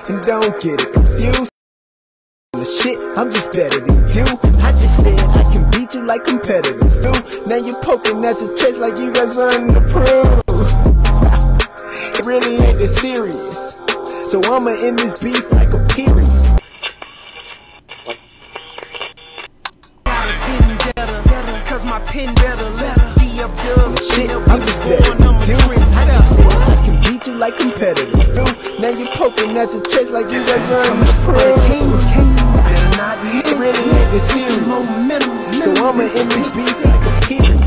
And don't get it confused. The shit, I'm just better than you. I just said I can beat you like competitors do. Now you're poking at your chest like you got something to prove. It really ain't this serious. So I'ma end this beef like a period. Cause my pen better left be up shit, I'm just better than you. I just said I can beat you like competitors do. Now you're poking at your chest like you got something to prove. It really ain't this serious. So I'ma end this beef like a period.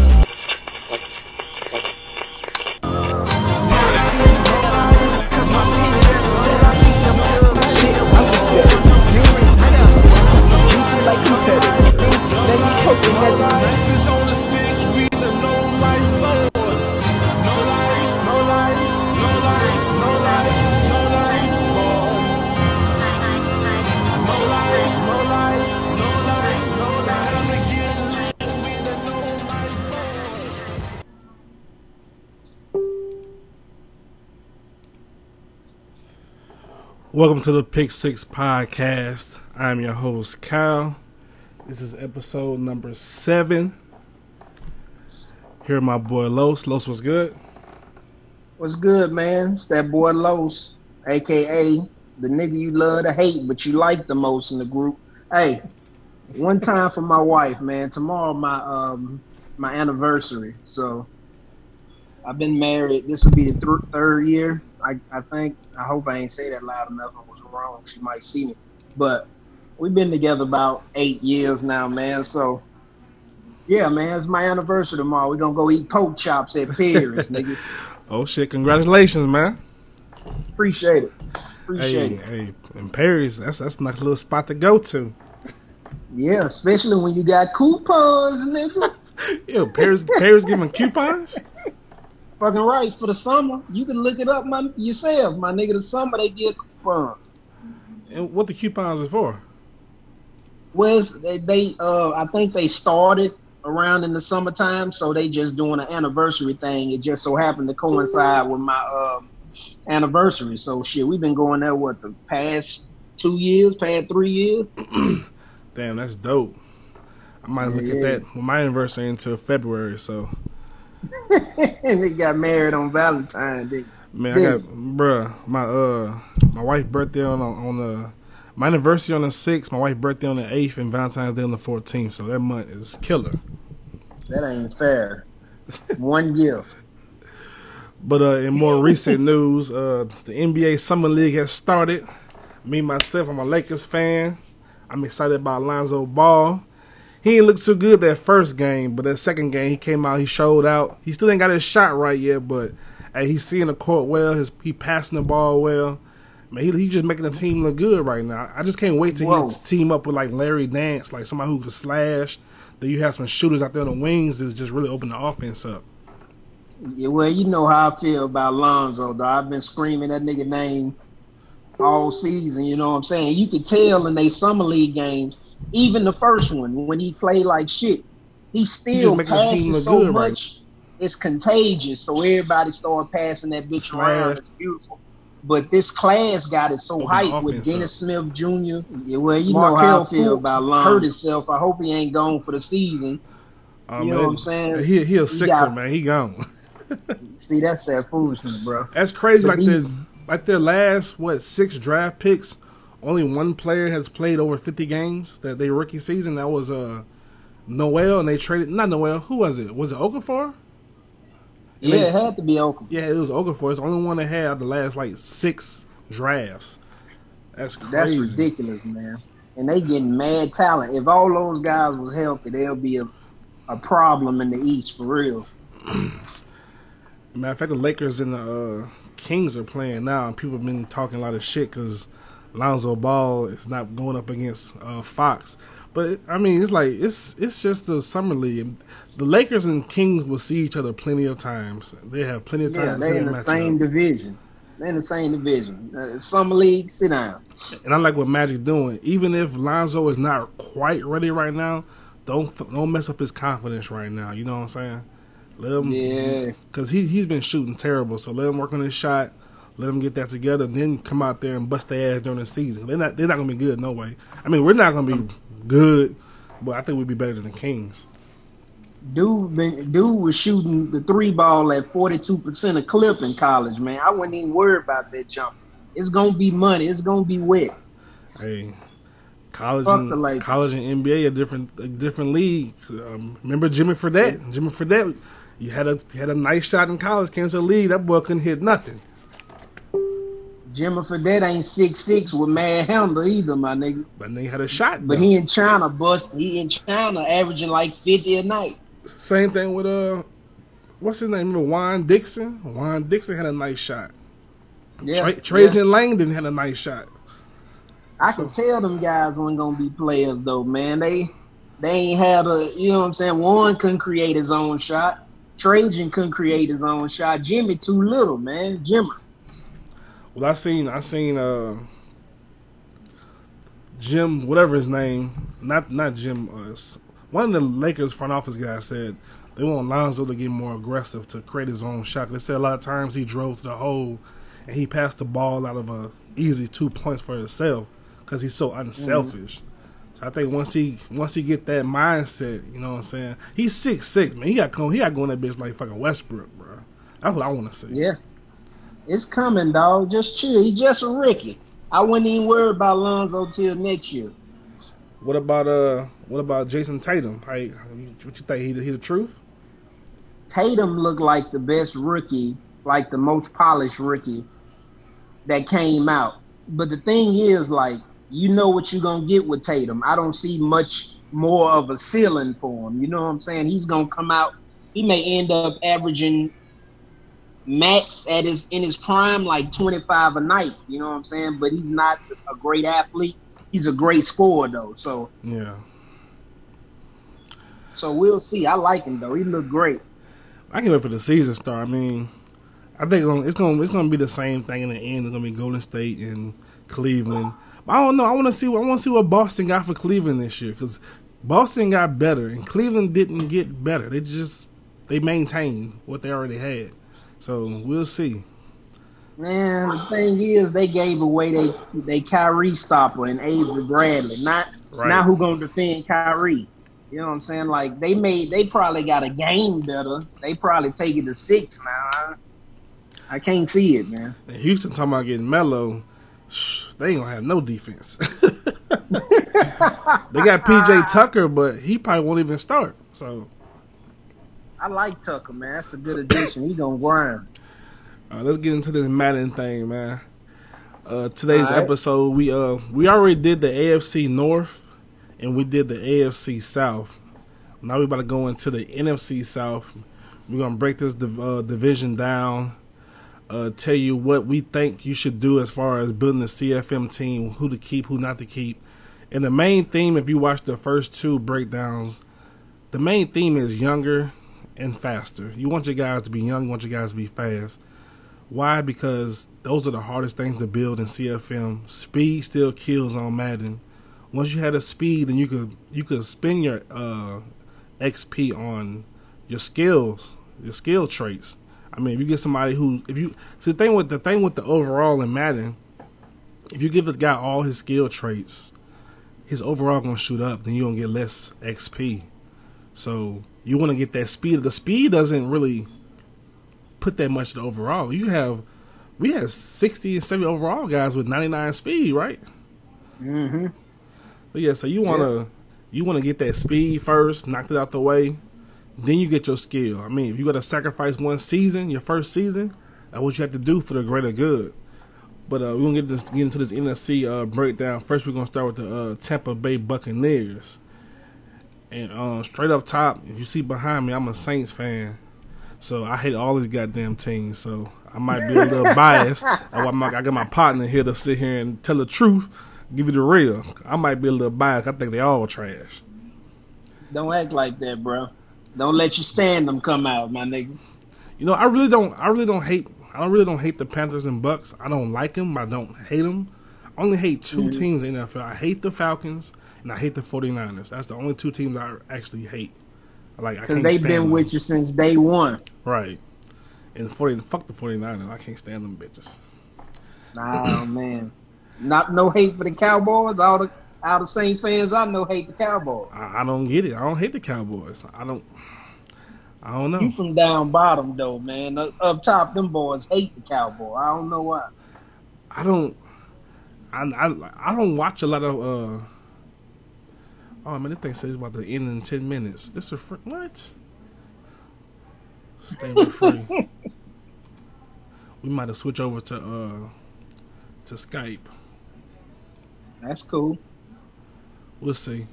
Welcome to the Pick Six Podcast. I'm your host, Kyle. This is episode number 7. Here, my boy Los. Los, what's good? What's good, man? It's that boy Los, a.k.a. the nigga you love to hate, but you like the most in the group. Hey, one time for my wife, man. Tomorrow, my anniversary. So, I've been married. This will be the third year. I think. I hope I ain't say that loud enough. I was wrong. She might see me. But we've been together about 8 years now, man. So, yeah, man, it's my anniversary tomorrow. We're going to go eat pork chops at Perry's, nigga. Oh, shit. Congratulations, man. Appreciate it. Appreciate it. Hey, in Perry's, that's a nice little spot to go to. Yeah, especially when you got coupons, nigga. Yo, Perry's giving coupons? Fucking right, for the summer. You can look it up yourself, my nigga. The summer, they get coupons. And what the coupons are for? Well, I think they started around in the summertime, so they just doing an anniversary thing. It just so happened to coincide with my anniversary. So, shit, we've been going there, the past 2 years, past 3 years? Damn, that's dope. I might look at that with my anniversary until February, so... And they got married on Valentine's Day. Man, I got, my wife's birthday on my anniversary on the 6th, my wife's birthday on the 8th, and Valentine's Day on the 14th. So that month is killer. That ain't fair. One gift. But in more recent news, the NBA Summer League has started. Me, myself, I'm a Lakers fan. I'm excited about Lonzo Ball. He didn't look too good that first game, but that second game, he came out, he showed out. He still ain't got his shot right yet, but hey, he's seeing the court well. He passing the ball well. Man, he just making the team look good right now. I just can't wait till he team up with like Larry Nance, like somebody who can slash. Then you have some shooters out there on the wings that just really open the offense up. Yeah, well, you know how I feel about Lonzo, though. I've been screaming that nigga name all season, you know what I'm saying? You could tell in they summer league games, even the first one, when he played like shit, he still passes so much, it's contagious. So everybody started passing that bitch around. It's beautiful. But this class got it so hyped with Dennis Smith Jr. Yeah, well, you know how I feel about Lonzo. Hurt himself. I hope he ain't gone for the season. You know what I'm saying? He a Sixer, man. He gone. See, that's that foolishness, bro. That's crazy. Like their last 6 draft picks, only one player has played over 50 games that they rookie season. That was Noel, and they traded not Noel. Who was it? Was it Okafor? Yeah, it had to be Okafor. Yeah, it was Okafor. It's the only one that had the last 6 drafts. That's crazy. That's ridiculous, man. And they getting mad talent. If all those guys was healthy, there'll be a problem in the East for real. Matter of fact, the Lakers and the Kings are playing now, and people have been talking a lot of shit because Lonzo Ball is not going up against Fox. But I mean, it's just the summer league. The Lakers and Kings will see each other plenty of times. They have plenty of time. They're in the same division. They're in the same division. Summer league, sit down. And I like what Magic doing. Even if Lonzo is not quite ready right now, don't mess up his confidence right now. You know what I'm saying? Let him, because he's been shooting terrible. So let him work on his shot. Let them get that together, and then come out there and bust their ass during the season. They're not gonna be good, no way. I mean, we're not gonna be good, but I think we'd be better than the Kings. Dude was shooting the 3 ball at 42% of clip in college, man. I wouldn't even worry about that jump. It's gonna be money. It's gonna be wet. Hey, college and NBA a different league. Remember Jimmy Fredette? Jimmy Fredette, you had a nice shot in college. Came to the league, that boy couldn't hit nothing. Jimmy Fredette ain't 6'6" with mad handle either, my nigga. But they had a shot. But he in China averaging like 50 a night. Same thing with what's his name? Remember Juan Dixon? Juan Dixon had a nice shot. Yeah, Trajan Langdon had a nice shot. I could tell them guys weren't gonna be players though, man. They ain't had you know what I'm saying. Juan couldn't create his own shot. Trajan couldn't create his own shot. Jimmy too little, man. Jimmy. Well, I seen Jim, whatever his name, not Jim. One of the Lakers front office guys said they want Lonzo to get more aggressive to create his own shot. They said a lot of times he drove to the hole and he passed the ball out of a easy 2 points for himself because he's so unselfish. So I think once he get that mindset, you know what I'm saying. He's 6'6", man. He got going that bitch like fucking Westbrook, bro. That's what I want to see. Yeah. It's coming, dog. Just chill. He just a rookie. I wouldn't even worry about Lonzo till next year. What about Jason Tatum? What you think? He the truth? Tatum looked like the best rookie, like the most polished rookie that came out. But the thing is, like, you know what you're gonna get with Tatum. I don't see much more of a ceiling for him. You know what I'm saying? He's gonna come out. He may end up averaging max in his prime like 25 a night, you know what I'm saying? But he's not a great athlete. He's a great scorer though. So yeah. So we'll see. I like him though. He looked great. I can wait for the season start. I mean, I think it's gonna be the same thing in the end. It's gonna be Golden State and Cleveland. But I don't know. I want to see what Boston got for Cleveland this year because Boston got better and Cleveland didn't get better. They maintained what they already had. So we'll see. Man, the thing is, they gave away they Kyrie stopper and Avery Bradley. Not who gonna defend Kyrie. You know what I'm saying? Like they probably got a game better. They probably take it to 6 now. I can't see it, man. And Houston talking about getting Melo. They ain't gonna have no defense. They got PJ Tucker, but he probably won't even start. So. I like Tucker, man. That's a good addition. He gonna grind. Let's get into this Madden thing, man. Today's episode, we already did the AFC North and we did the AFC South. Now we about to go into the NFC South. We're gonna break this division down. Tell you what we think you should do as far as building the CFM team, who to keep, who not to keep. And the main theme, if you watch the first 2 breakdowns, the main theme is younger and faster. You want your guys to be young, you want your guys to be fast. Why? Because those are the hardest things to build in CFM. Speed still kills on Madden. Once you had a speed, then you could spend your XP on your skills, your skill traits. I mean, if you get somebody the thing with the overall in Madden, if you give the guy all his skill traits, his overall gonna shoot up. Then you gonna get less XP. So you want to get that speed. The speed doesn't really put that much to overall. We had 60 and 70 overall guys with 99 speed, right? Mm-hmm. But yeah, so you wanna get that speed first, knock it out the way, then you get your skill. I mean, if you got to sacrifice one season, your first season, that's what you have to do for the greater good. But we're gonna get into this NFC breakdown. First, we're gonna start with the Tampa Bay Buccaneers. And straight up top, if you see behind me, I'm a Saints fan. So I hate all these goddamn teams. So I might be a little biased. I got my partner here to sit here and tell the truth, give you the real. I might be a little biased. I think they all trash. Don't act like that, bro. Don't let your stand-them come out, my nigga. You know, I really don't hate the Panthers and Bucks. I don't like them. I don't hate them. I only hate two teams in the NFL. I hate the Falcons and I hate the 49ers. That's the only two teams I actually hate. Because they've been with you since day one. Right. And fuck the 49ers. I can't stand them bitches. Nah, man. Not no hate for the Cowboys. All the same fans I know hate the Cowboys. I don't get it. I don't hate the Cowboys. I don't know. You from down bottom though, man. Up top, them boys hate the Cowboys. I don't know why. I don't watch a lot of. Oh man, this thing says about to end in 10 minutes. This is what? Stay with free. We might have switched over to Skype. That's cool. We'll see.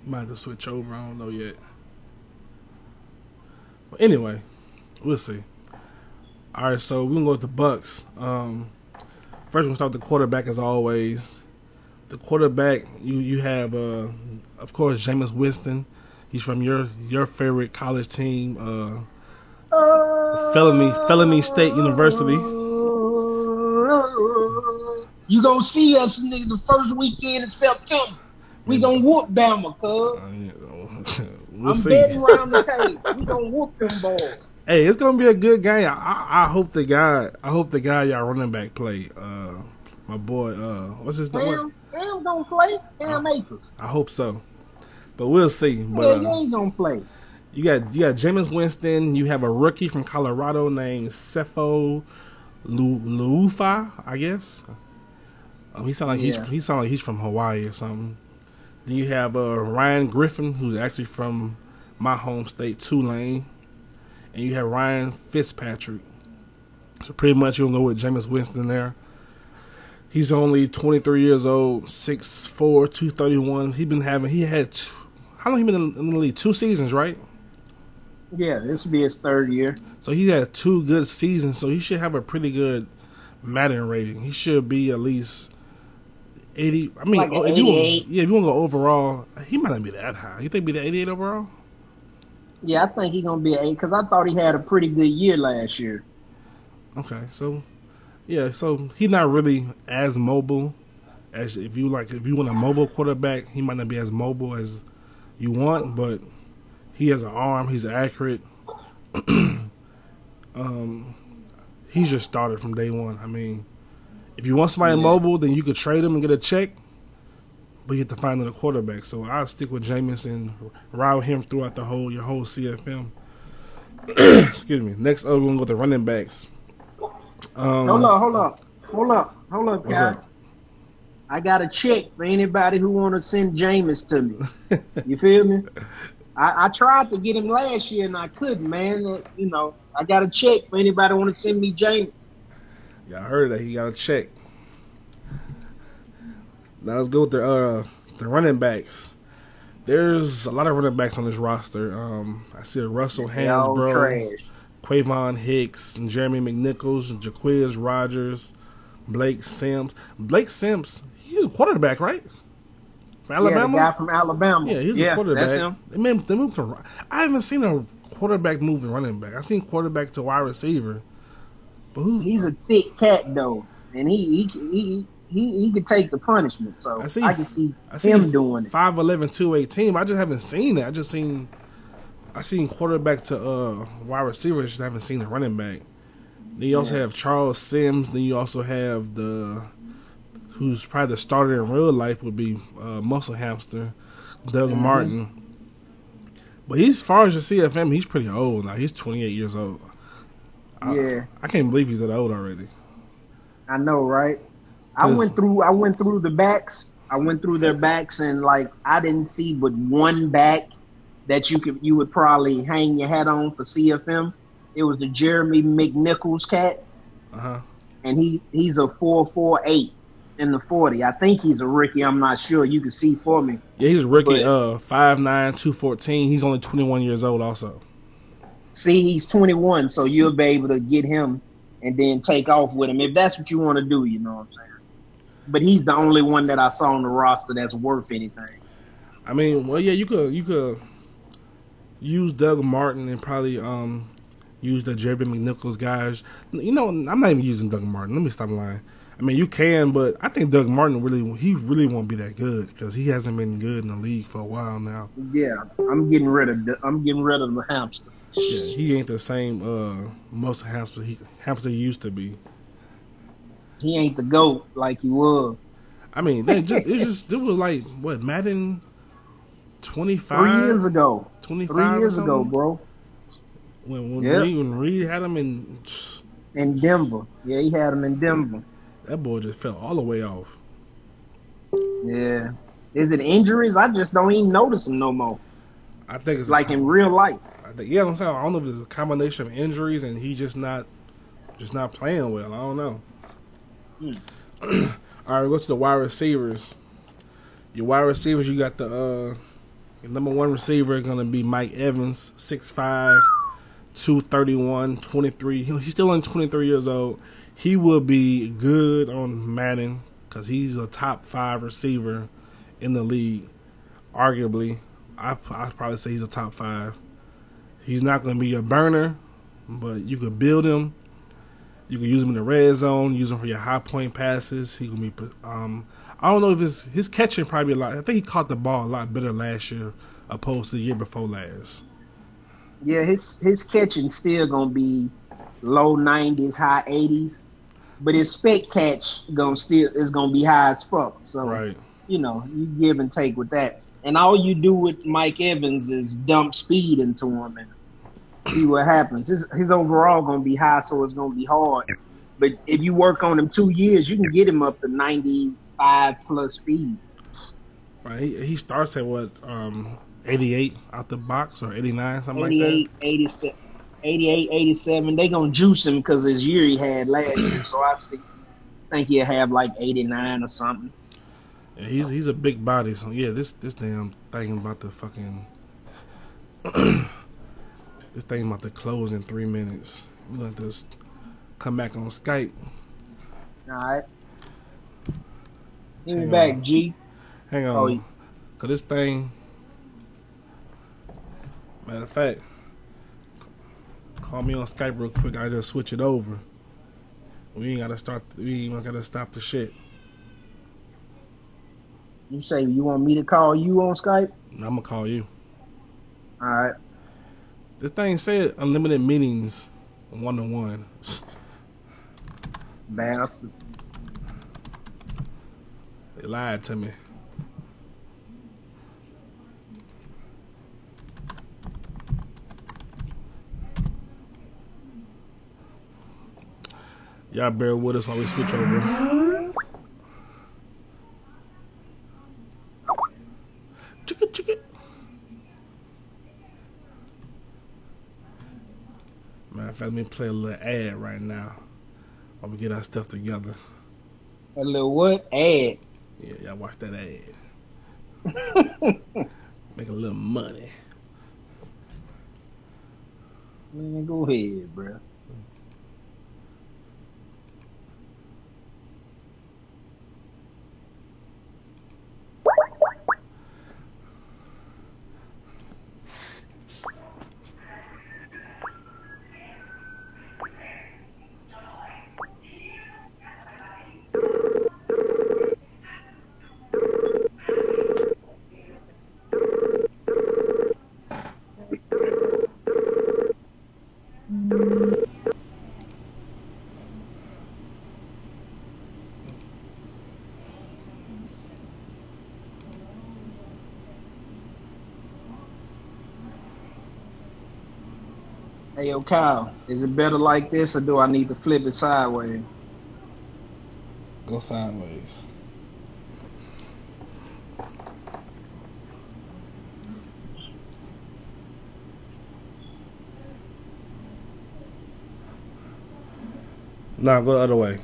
Might have to switch over. I don't know yet. But anyway, we'll see. All right, so we're going to go with the Bucks. First, we're going to start with the quarterback as always. The quarterback, you have, of course, Jameis Winston. He's from your favorite college team, Felony State University. You gonna see us the first weekend in September. We gonna whoop Bama, cuz. We'll see. betting around the table. We gonna whoop them boys. Hey, it's gonna be a good game. I hope the guy y'all running back play. My boy, what's his name? Cam gonna play. Cam Akers. I hope so, but we'll see. But he ain't gonna play. You got Jameis Winston. You have a rookie from Colorado named Sefo Lufa, I guess. He sound like he's from Hawaii or something. Then you have Ryan Griffin, who's actually from my home state, Tulane, and you have Ryan Fitzpatrick. So pretty much you're gonna go with Jameis Winston there. He's only 23 years old, 6'4", 231. How long he been in the league? 2 seasons, right? Yeah, this will be his 3rd year. So he had 2 good seasons, so he should have a pretty good Madden rating. He should be at least 80. I mean, like if you want to go overall, he might not be that high. You think he'll be the 88 overall? Yeah, I think he's gonna be an 8 because I thought he had a pretty good year last year. Okay, so yeah, so he's not really as mobile as if you want a mobile quarterback. He might not be as mobile as you want, but he has an arm. He's accurate. He's just started from day one. I mean, if you want somebody mobile, then you could trade him and get a check, but you have to find another quarterback. So I'll stick with Jameis and ride with him throughout your whole CFM. Excuse me. Next, we're gonna go with the running backs. Hold up, What's guy. up? I got a check for anybody who want to send Jameis to me. You feel me? I tried to get him last year and I couldn't, man. I got a check for anybody who want to send me Jameis. Yeah, I heard that he got a check. Now let's go with the running backs. There's a lot of running backs on this roster. I see Russell Hansbrough, Quavon Hicks, and Jeremy McNichols, and Jaquiz Rogers, Blake Sims. Blake Sims, he's a quarterback, right? From Alabama? Yeah, the guy from Alabama. Yeah, he's a quarterback. That's him. They moved from. I haven't seen a quarterback move to running back. I've seen quarterback to wide receiver. But he's a thick cat though, and he can take the punishment. So I can see him doing it. 5'11", 218. I just haven't seen it. I seen quarterback to wide receiver. I just haven't seen a running back. Then you also have Charles Sims. Then you also have who's probably the starter in real life would be Muscle Hamster, Doug Martin. But as far as the CFM, he's pretty old now. He's 28 years old. I can't believe he's that old already. I know, right? I went through the backs. I went through their backs, and I didn't see but one back that you would probably hang your hat on for CFM. It was the Jeremy McNichols cat, and he's a 4.48 in the 40. I think he's a rookie. I'm not sure. You can see for me. Yeah, he's a rookie. 5'9", 214. He's only 21 years old. Also, see, he's 21, so you'll be able to get him and then take off with him if that's what you want to do. You know what I'm saying? But he's the only one that I saw on the roster that's worth anything. I mean, well, yeah, you could use Doug Martin and probably use the Jeremy McNichols guys. I'm not even using Doug Martin. Let me stop lying. I mean, you can, but I think Doug Martin really won't be that good because he hasn't been good in the league for a while now. Yeah, I'm getting rid of the hamster. Yeah, he ain't the same most hamster he used to be. He ain't the GOAT like he was. I mean, it was like what, Madden 3 25, years ago. 3 25 or years ago, something. bro. When Yep. Reed had him in, In Denver. Yeah, he had him in Denver. that boy just fell all the way off. Yeah. Is it injuries? I just don't even notice him no more. I think it's like in real life. Yeah, I'm saying I don't know if it's a combination of injuries and he just not playing well. I don't know. All right, go to the wide receivers. Your wide receivers, you got the your number one receiver going to be Mike Evans, 6'5", 231, 23. He's still only 23 years old. He will be good on Madden because he's a top 5 receiver in the league. Arguably, I'd probably say he's a top 5. He's not going to be a burner, but you could build him. You can use him in the red zone, use him for your high point passes. He can be. I don't know if his catching probably a lot. I think he caught the ball a lot better last year opposed to the year before last. Yeah, his catching still gonna be low 90s, high 80s, but his spec catch is gonna be high as fuck. So right. You give and take with that. And all you do with Mike Evans is dump speed into him and see what happens. His overall gonna be high, so it's gonna be hard. But if you work on him 2 years, you can get him up to 95 plus speed. Right. He starts at what, 88 out the box or 89, something 88, like that. 87, 88, 87. They gonna juice him because his year he had last year. So I think he'll have like 89 or something. Yeah, he's a big body. So yeah, this damn thing about the fucking this thing about to close in 3 minutes. We're gonna just come back on Skype. All right. Give me back, G. Hang on. Cause this thing, matter of fact, call me on Skype real quick. I just switch it over. We ain't gotta stop the shit. You say you want me to call you on Skype? I'm gonna call you. All right. This thing said unlimited meetings, 1-to-1. Bastard. They lied to me. Y'all bear with us while we switch over. Chicka. Matter of fact, let me play a little ad right now while we get our stuff together. A little what? Ad. Yeah, y'all watch that ad. Make a little money. Man, go ahead, bro. Hey, yo, Kyle, is it better like this or do I need to flip it sideways? Go sideways. Nah, go the other way.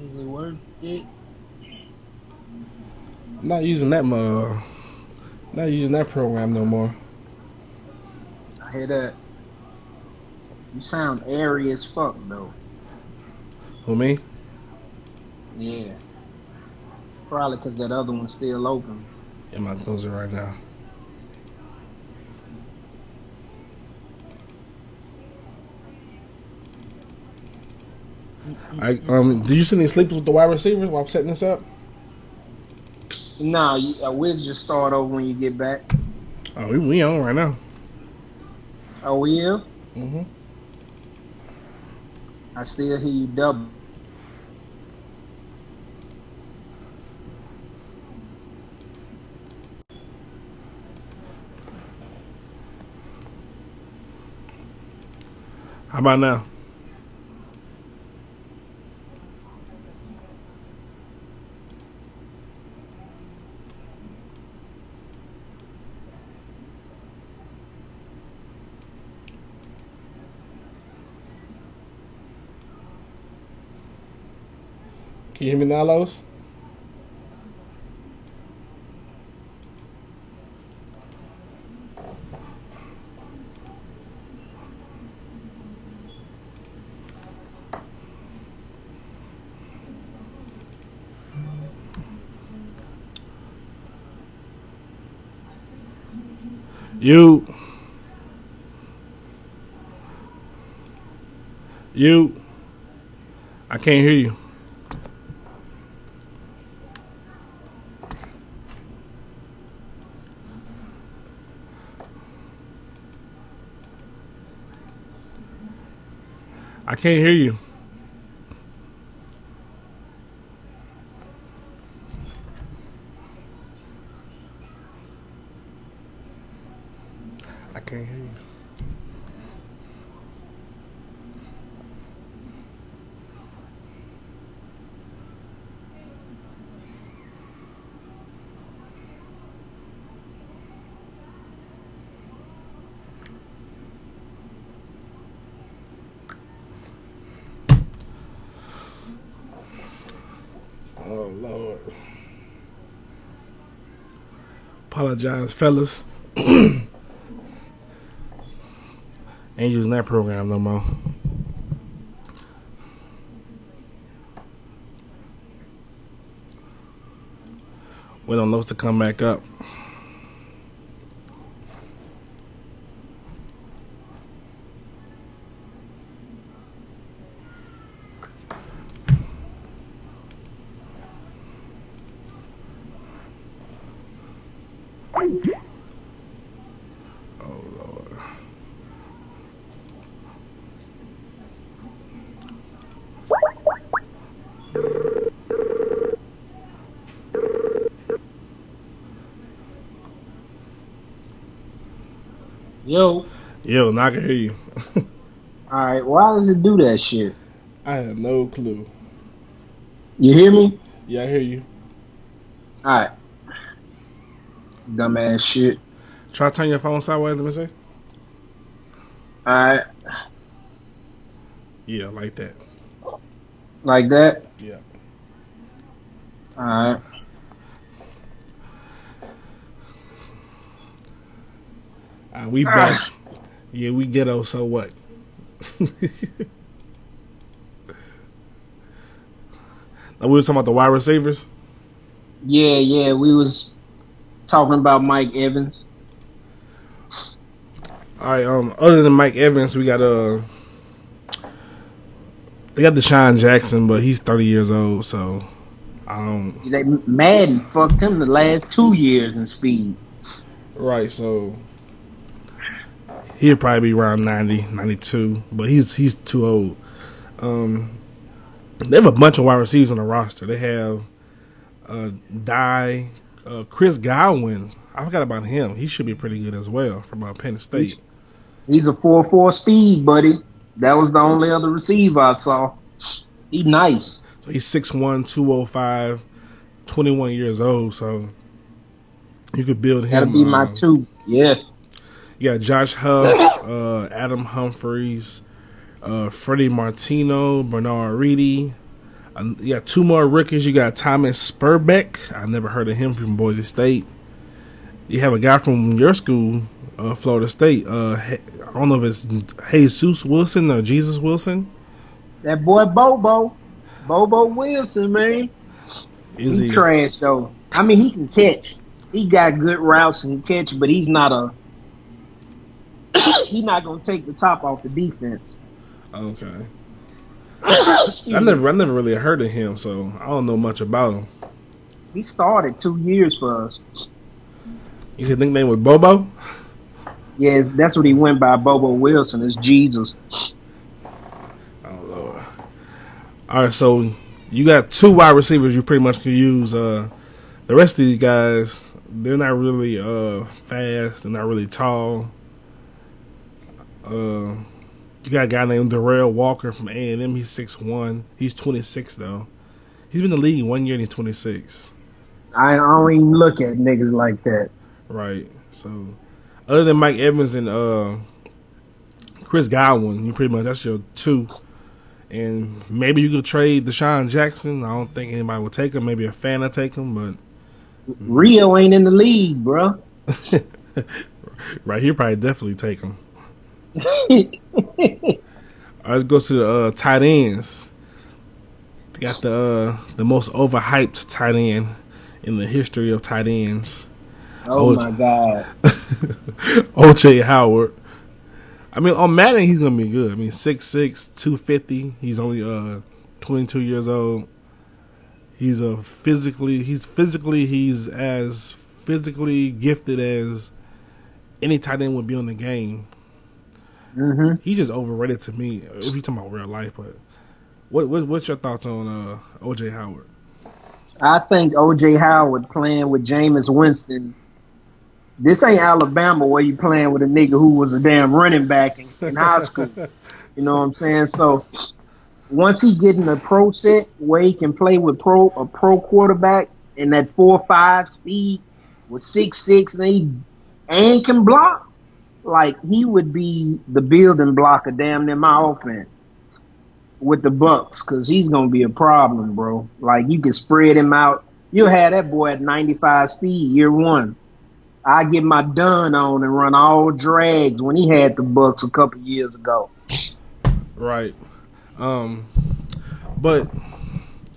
Is it worth it? Not using that program no more. I hear that. You sound airy as fuck, though. Who, me? Yeah. Probably because that other one's still open. I'm about to close it right now. Did you send any sleepers with the wide receivers while I'm setting this up? Nah, we'll just start over when you get back. Oh, we on right now. Oh, we will? Mm-hmm. I still hear you double. How about now? Can you hear me now, Lois? You. I can't hear you. I can't hear you. I can't hear you. Oh, Lord. Apologize, fellas. Ain't using that program no more. We don't know what's to come back up. Oh, Lord. Yo. Yo, now I can hear you. Alright, why does it do that shit? I have no clue. You hear me? Yeah, I hear you. Alright. Dumbass shit. Try to turn your phone sideways, let me see. Alright. Yeah, like that. Like that? Yeah. Alright. We back. Yeah, we ghetto, so what? Now, we were talking about the wide receivers? Yeah, we was talking about Mike Evans. Alright, other than Mike Evans, we got they got Deshaun Jackson, but he's 30 years old, so Madden fucked him the last 2 years in speed. Right, so he'll probably be around 90, 92, but he's too old. They have a bunch of wide receivers on the roster. They have Chris Godwin. I forgot about him. He should be pretty good as well from Penn State. He's a 4.4 speed, buddy. That was the only other receiver I saw. He's nice. So he's 6'1", 205, 21 years old, so you could build him. That'll be my two. Yeah. You got Josh Huff, Adam Humphries, Freddie Martino, Bernard Reedy. You got two more rookies. You got Thomas Spurbeck. I never heard of him from Boise State. You have a guy from your school, Florida State. I don't know if it's Jesus Wilson or Jesus Wilson. That boy Bobo Wilson, man. Is he trash though? I mean, he can catch. He got good routes and catch, but he's not he's not gonna take the top off the defense. Okay. I never really heard of him, so I don't know much about him. He started 2 years for us. You said nickname was Bobo? Yes, that's what he went by. Bobo Wilson. It's Jesus. Oh Lord. All right, so you got 2 wide receivers you pretty much can use. The rest of these guys, they're not really fast. They're not really tall. You got a guy named Darrell Walker from A&M. He's 6'1". He's 26 though. He's been in the league 1 year and he's 26. I don't even look at niggas like that. Right. So, other than Mike Evans and Chris Godwin, you pretty much that's your 2. And maybe you could trade Deshaun Jackson. I don't think anybody would take him. Maybe a fan will take him, but Rio ain't in the league, bro. Right, he'll probably definitely take him. All right, let's go to the tight ends. They got the most overhyped tight end in the history of tight ends. Oh my God. O.J. Howard. I mean, on Madden, he's going to be good. I mean, 6'6", 250. He's only 22 years old. He's as physically gifted as any tight end would be on the game. Mm-hmm. He's just overrated to me. If you're talking about real life, but what's your thoughts on O.J. Howard? I think O.J. Howard playing with Jameis Winston. This ain't Alabama where you playing with a nigga who was a damn running back in high school. You know what I'm saying? So once he get in a pro set where he can play with a pro quarterback in that 4.5 speed with 6'6" and can block, like he would be the building block of damn near my offense with the Bucks, because he's gonna be a problem, bro. Like you can spread him out. You'll have that boy at 95 speed year 1. I get my dun on and run all drags when he had the Bucks a couple years ago. Right. But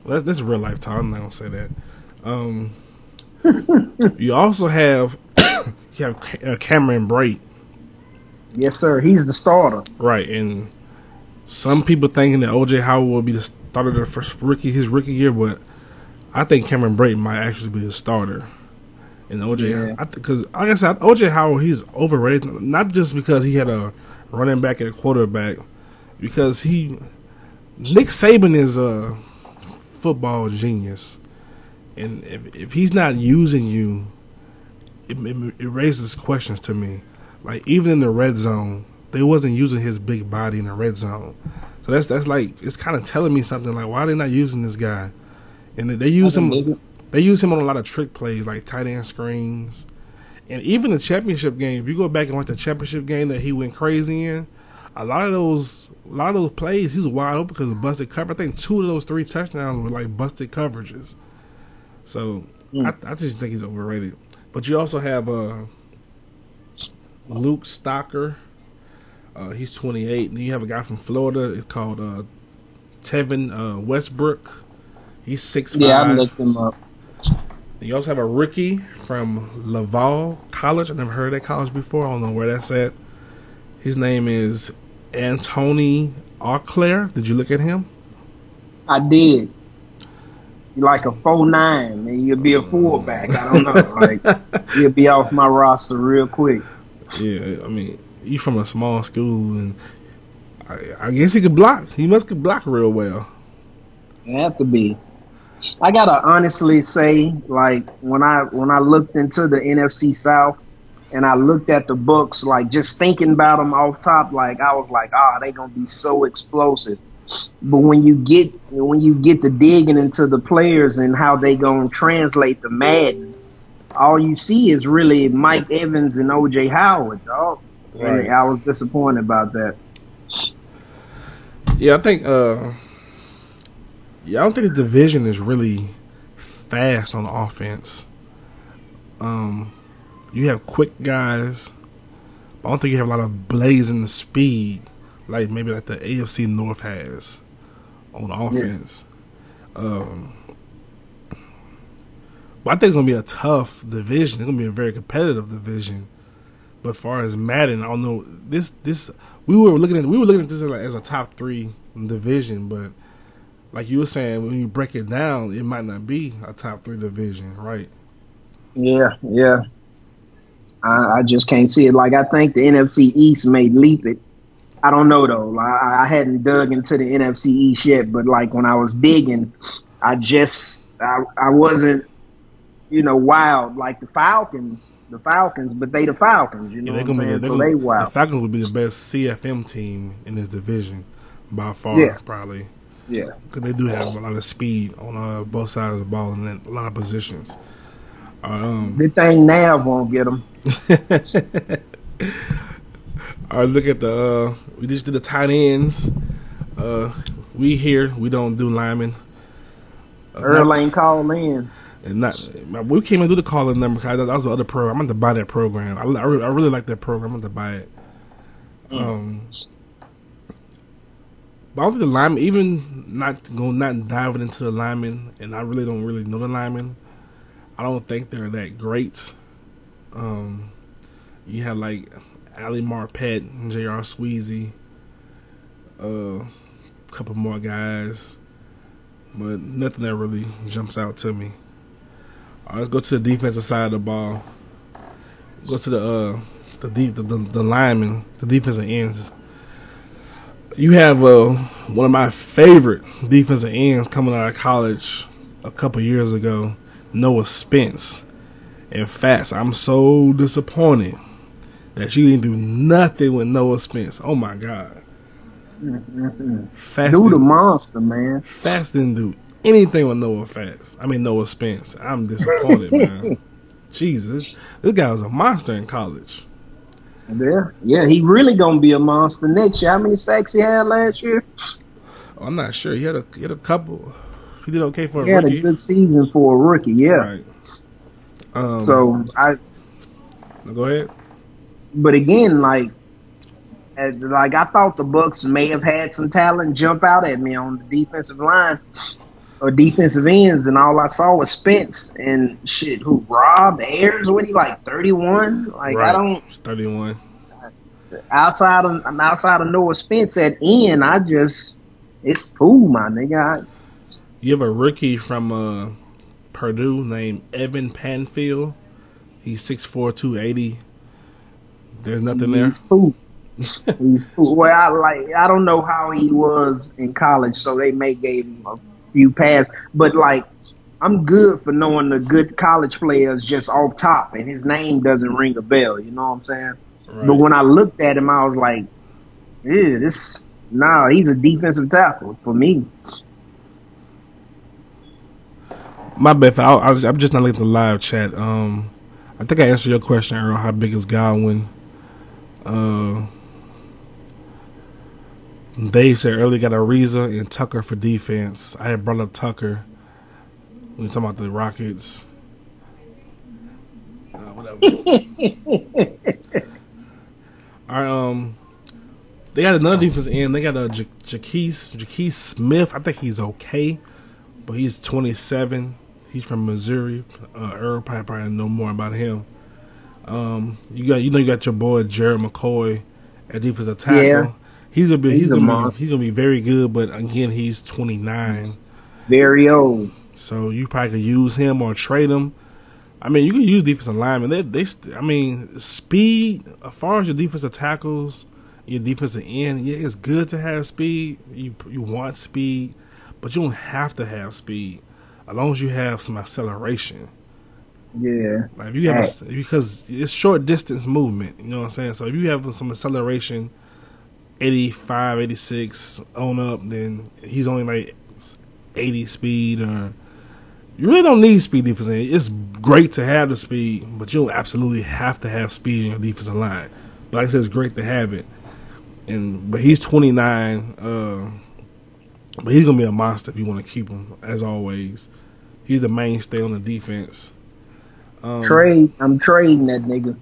this is real life talk. I'm not gonna say that. You also have Cameron Brate. Yes, sir. He's the starter. Right, and some people thinking that O.J. Howard will be the starter of his rookie year, but I think Cameron Brate might actually be the starter. And O.J. Because like I said, O.J. Howard, he's overrated, not just because he had a running back and a quarterback, because Nick Saban is a football genius, and if he's not using you, it raises questions to me. Like even in the red zone, they wasn't using his big body in the red zone, so that's like it's kind of telling me something. Like why are they not using this guy? And they use him. They use him on a lot of trick plays like tight end screens, and even the championship game. If you go back and watch the championship game that he went crazy in, a lot of those plays he was wide open because of busted cover. I think 2 of those 3 touchdowns were like busted coverages. So I just think he's overrated. But you also have Luke Stocker. He's 28. And then you have a guy from Florida. It's called Tevin Westbrook. He's 6'5". Yeah, I looked him up. You also have a rookie from Laval College. I never heard of that college before. I don't know where that's at. His name is Anthony Auclair. Did you look at him? I did. You're like a 4'9", and you'll be a fullback. I don't know. Like you'll be off my roster real quick. Yeah, I mean, you from a small school, and I guess he could block. He could block real well. You have to be. I gotta honestly say, like when I looked into the NFC South and I looked at the Bucks, like just thinking about them off top, like I was like, they gonna be so explosive. But when you get to digging into the players and how they gonna translate the Madden, all you see is really Mike Evans and O.J. Howard, dog. Right. And I was disappointed about that. Yeah, I think. I don't think the division is really fast on offense. You have quick guys, but I don't think you have a lot of blazing speed like maybe like the AFC North has on offense. Yeah. But I think it's gonna be a tough division. It's gonna be a very competitive division. But as far as Madden, I don't know. We were looking at this as a top 3 division, but like you were saying, when you break it down, it might not be a top 3 division, right? Yeah, yeah. I just can't see it. Like, I think the NFC East may leap it. I don't know, though. I hadn't dug into the NFC East yet, but, like, when I was digging, I wasn't, wild like the Falcons, but they the Falcons, you know what I'm saying? So they wild. The Falcons would be the best CFM team in this division by far, probably. Yeah. Because they do have a lot of speed on both sides of the ball and a lot of positions. Good thing Nav won't get them. All right, look at we just did the tight ends. We don't do linemen. Earl ain't called in. And we can't even do the calling number because that was the other program. I'm going to buy that program. I really like that program. I'm going to buy it. But I don't think the linemen, even not diving into the linemen, and I really don't really know the linemen, I don't think they're that great. You have like Ali Marpet, J.R. Sweezy, a couple more guys, but nothing that really jumps out to me. All right, let's go to the defensive side of the ball. Go to the linemen, the defensive ends. You have one of my favorite defensive ends coming out of college a couple years ago, Noah Spence. In fact, I'm so disappointed that you didn't do nothing with Noah Spence. Oh my God. Dude, a monster, man. Fast didn't do anything with Noah Spence. I'm disappointed, man. Jesus, this guy was a monster in college. Yeah, he really gonna be a monster next year. How many sacks he had last year? Oh, I'm not sure. He had a couple. He did okay for a rookie. He had a good season for a rookie. Yeah. Right. So go ahead. But again, like I thought the Bucs may have had some talent jump out at me on the defensive line or defensive ends, and all I saw was Spence and shit. Who, Rob Ayers? What, he like 31? Like, right. I don't. It's 31. Outside of Noah Spence at end, it's Pooh, my nigga. You have a rookie from Purdue named Evan Panfield. He's 6'4", 280. There's nothing there. He's Pooh. He's Pooh. Well, I don't know how he was in college, so they may gave him a few passes. But like, I'm good for knowing the good college players just off top, and his name doesn't ring a bell. You know what I'm saying? Right. But when I looked at him, I was like, yeah, he's a defensive tackle for me. My bad. I'm just not looking at the live chat. I think I answered your question, Earl. How big is Godwin? Dave said earlier got Ariza and Tucker for defense. I had brought up Tucker when we talking about the Rockets. Whatever. All right. They got another defense end. They got a Jaquise Smith. I think he's okay, but he's 27. He's from Missouri. Earl probably know more about him. You got your boy Jared McCoy at defensive tackle. Yeah. He's gonna be very good, but again, he's 29. Very old. So you probably could use him or trade him. I mean, you can use defensive linemen. Speed. As far as your defensive tackles, your defensive end, yeah, it's good to have speed. You want speed, but you don't have to have speed as long as you have some acceleration. Yeah. Like if you have because it's short distance movement. You know what I'm saying? So if you have some acceleration, 85, 86 on up, then he's only like 80 speed. Or you really don't need speed defense. It's great to have the speed, but you don't absolutely have to have speed in your defensive line. But like I said, it's great to have it. But he's 29. But he's gonna be a monster if you want to keep him. As always, he's the mainstay on the defense. I'm trading that nigga.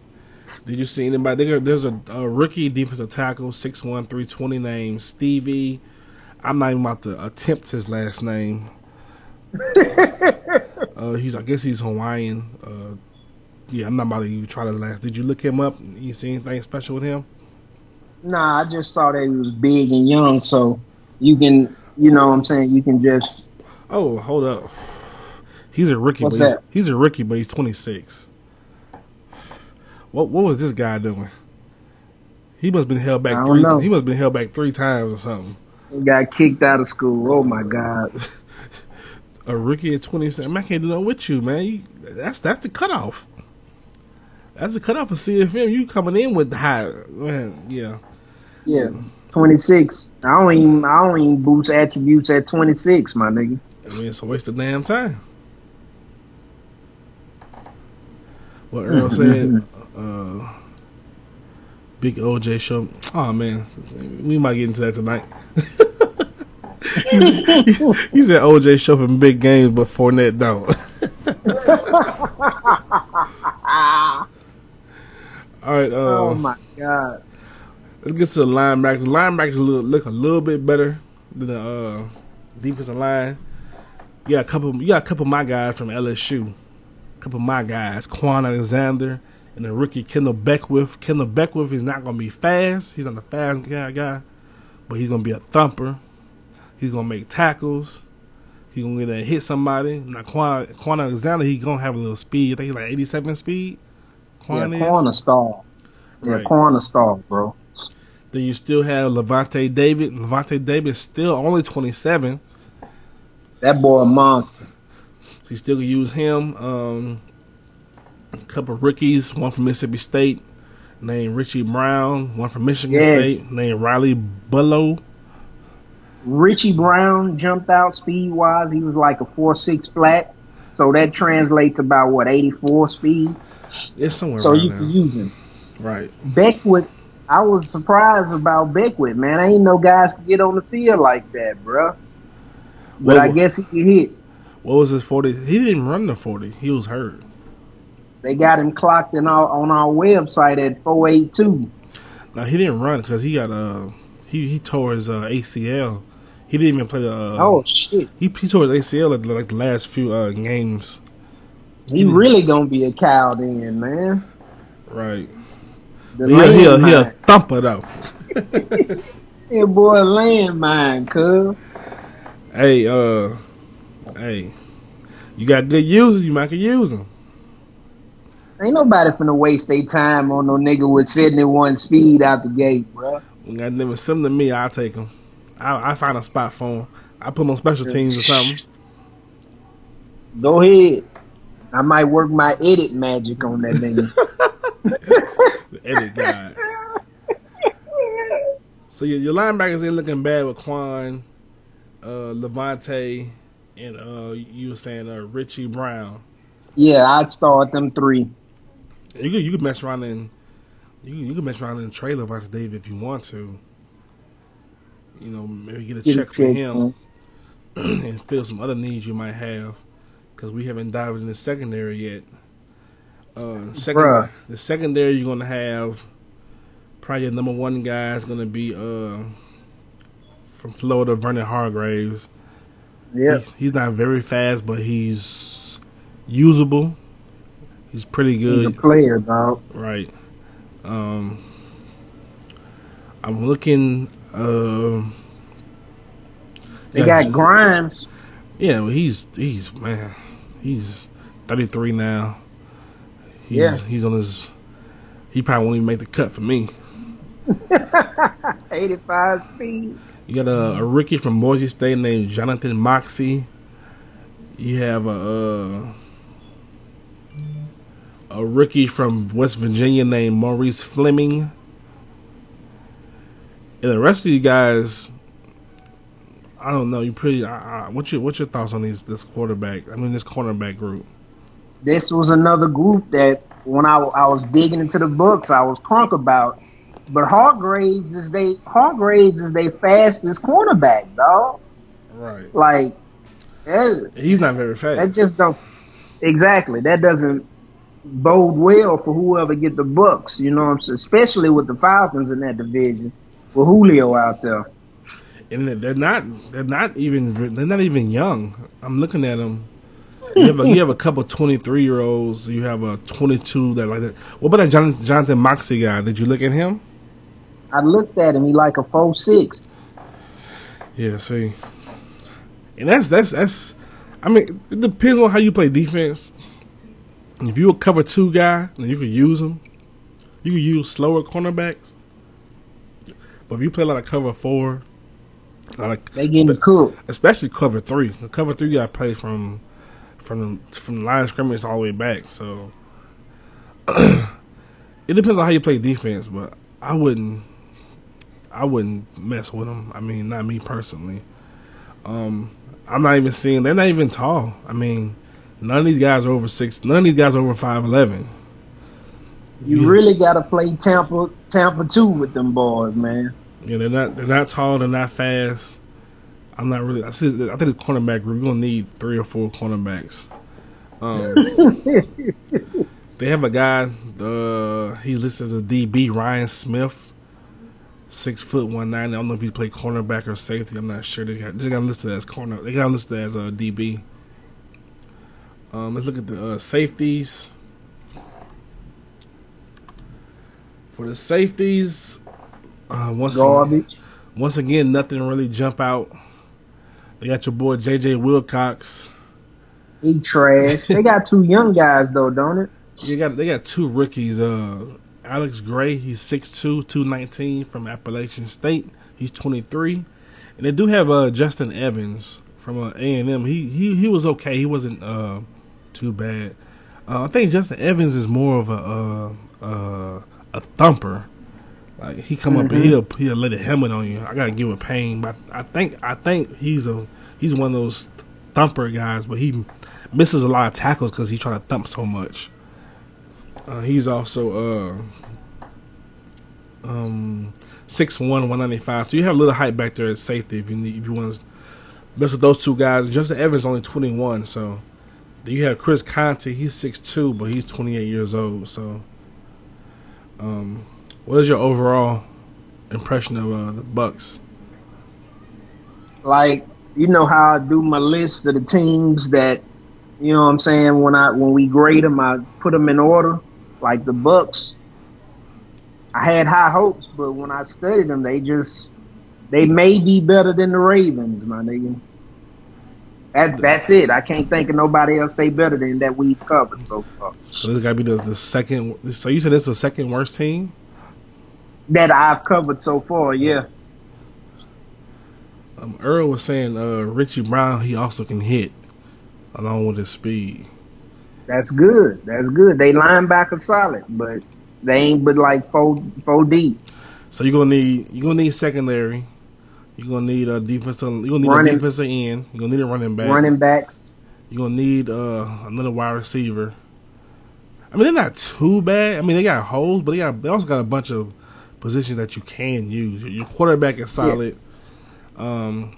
Did you see anybody? There's a rookie defensive tackle, 6'1", 320, named Stevie. I'm not even about to attempt his last name. I guess he's Hawaiian. Yeah, I'm not about to even try the last. Did you look him up? You see anything special with him? Nah, I just saw that he was big and young, so you can, you know what I'm saying, you can just. Oh, hold up. He's a rookie. What's but that? He's a rookie, but he's 26. What was this guy doing? He must have been held back I don't three. know. He must have been held back 3 times or something. He got kicked out of school. Oh my God. A rookie at 27. Man, I can't do nothing with you, man. That's the cutoff. That's the cutoff for CFM. You coming in with the high, man. Yeah. Yeah. 26. I don't even boost attributes at 26, my nigga. I mean, it's a waste of damn time. What Earl said, Big OJ show. Oh man, we might get into that tonight. He said OJ show from big games, but Fournette don't. All right. Oh my God. Let's get to the linebackers. The linebackers look a little bit better than the defensive line. You got a couple of my guys from LSU. A couple of my guys, Quan Alexander and the rookie Kendall Beckwith. Kendall Beckwith is not going to be fast. He's not a fast guy, but he's going to be a thumper. He's going to make tackles. He's going to get there and hit somebody. Now, Quan Alexander, he's going to have a little speed. I think he's like 87 speed. Corner star. Yeah, Right. corner star, bro. Then you still have Levante David. Levante David is still only 27. That boy a monster. So you still can use him. A couple of rookies, one from Mississippi State named Richie Brown, one from Michigan State named Riley Bullough. Richie Brown jumped out speed-wise. He was like a 4.6 flat. So that translates to about, what, 84 speed? It's somewhere So around you there. can use him. Right. Beckwith, I was surprised about Beckwith, man. I ain't know guys could get on the field like that, bruh. But I guess he could hit. What was his 40? He didn't run the 40. He was hurt. They got him clocked on our website at 4.82. No, he didn't run because he got he tore his ACL. He didn't even play the. Oh shit! He tore his ACL at like the last few games. He really gonna be a cow then, man. Right. He a thumper though. Yeah, boy, landmine, cuz. Hey, you got good users, you might could use them. Ain't nobody finna waste their time on no nigga with 71 speed out the gate, bro. You got never similar to me, I'll take them. I find a spot for them. I put them on special teams or something. Go ahead. I might work my edit magic on that nigga. The edit guy. So your linebackers ain't looking bad with Quan, Levante, and you were saying Richie Brown. Yeah, I'd start them 3. You could mess around in you could mess around in the trailer Levante David if you want to. You know, maybe get a check for him and fill some other needs you might have because we haven't dived in the secondary yet. The secondary you're gonna have probably your number 1 guy is gonna be from Florida, Vernon Hargraves. Yeah, he's not very fast, but he's usable. He's pretty good. He's a player, dog. Right. I'm looking. They got Grimes. Yeah, well, he's 33 now. He's on his. He probably won't even make the cut for me. 85 speed. You got a rookie from Boise State named Jonathan Moxie. You have a rookie from West Virginia named Maurice Fleming. And the rest of you guys, I don't know. You pretty. What's your thoughts on this quarterback? This cornerback group. This was another group that when I was digging into the books, I was crunk about. But Hargraves is their fastest cornerback, dog. Right. Like, he's not very fast. That just don't exactly. That doesn't bode well for whoever get the Bucks. You know what I'm saying? Especially with the Falcons in that division with Julio out there. And they're not even young. I'm looking at them. You have a couple 23-year-olds. You have a 22 that like that. What about that Jonathan Moxie guy? Did you look at him? I looked at him. He like a 4.6. Yeah, see. And that's I mean, it depends on how you play defense. If you're a cover 2 guy, then you can use them. You can use slower cornerbacks. But if you play a lot of cover 4, they getting cooked. Especially cover 3. The cover 3 got play from the line of scrimmage all the way back. So it depends on how you play defense, but I wouldn't mess with them. I mean, not me personally. I'm not even seeing. They're not even tall. I mean, none of these guys are over 6. None of these guys are over 5'11". You really got to play Tampa 2 with them boys, man. Yeah, they're not tall. They're not fast. I'm not really. I think the cornerback group, we're gonna need 3 or 4 cornerbacks. They have a guy. He's listed as a DB, Ryan Smith, 6 foot 190. I don't know if he played cornerback or safety. I'm not sure. They got listed as corner. They got listed as a DB. Let's look at the safeties. For the safeties, once again, nothing really jump out. They got your boy J.J. Wilcox. He trash. They got 2 young guys though, don't it? They got 2 rookies. Alex Gray, he's 6'2", 219 from Appalachian State. He's 23, and they do have Justin Evans from A&M. He was okay. He wasn't too bad. I think Justin Evans is more of a thumper. Like he come up and he'll lay the helmet on you. I gotta give it pain, but I think he's one of those thumper guys, but he misses a lot of tackles because he try to thump so much. He's also 6'1", 195. So you have a little height back there at safety if you want to mess with those 2 guys. Justin Evans only 21, so then you have Chris Conte. He's 6'2", but he's 28 years old. So, what is your overall impression of the Bucks? Like, you know how I do my list of the teams that, you know what I'm saying, when we grade them, I put them in order. Like the Bucks, I had high hopes, but when I studied them, they may be better than the Ravens, my nigga. That's it. I can't think of nobody else they better than that we've covered so far. So this got to be the second. So you said it's the second worst team that I've covered so far, yeah. Earl was saying Richie Brown, he also can hit along with his speed. That's good. They linebacker solid, but they ain't but like four deep. So you're gonna need secondary. You're gonna need a defensive. You're gonna need a defensive end. You're gonna need a running back. Running backs. You're gonna need another wide receiver. I mean, they're not too bad. I mean, they got holes, but they also got a bunch of positions that you can use. Your quarterback is solid. Yeah.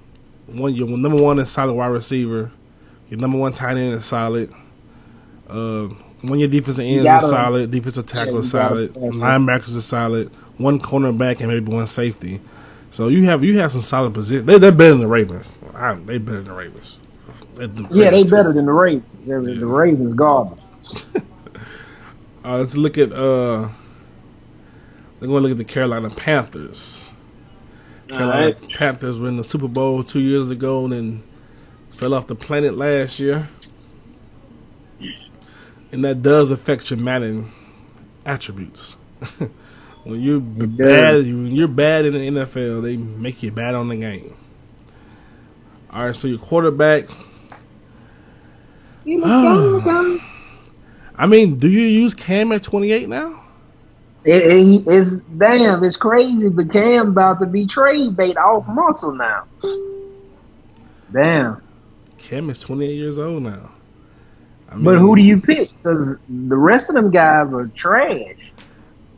Your number 1 is solid wide receiver. Your number 1 tight end is solid. One of your defensive ends is solid. Defensive tackle is solid. Linebackers is solid. 1 cornerback and maybe 1 safety. So you have some solid positions. They're better than the Ravens. They better than the Ravens. They better than the Ravens. The Ravens garbage. Let's look at they're going to look at the Carolina Panthers. Carolina Panthers were in the Super Bowl 2 years ago and then fell off the planet last year. And that does affect your Madden attributes. When you're bad in the NFL, they make you bad on the game. All right, so your quarterback. I mean, do you use Cam at 28 now? It's crazy, but Cam about to be trade bait off muscle now. Damn. Cam is 28 years old now. I mean, but who do you pick? Because the rest of them guys are trash.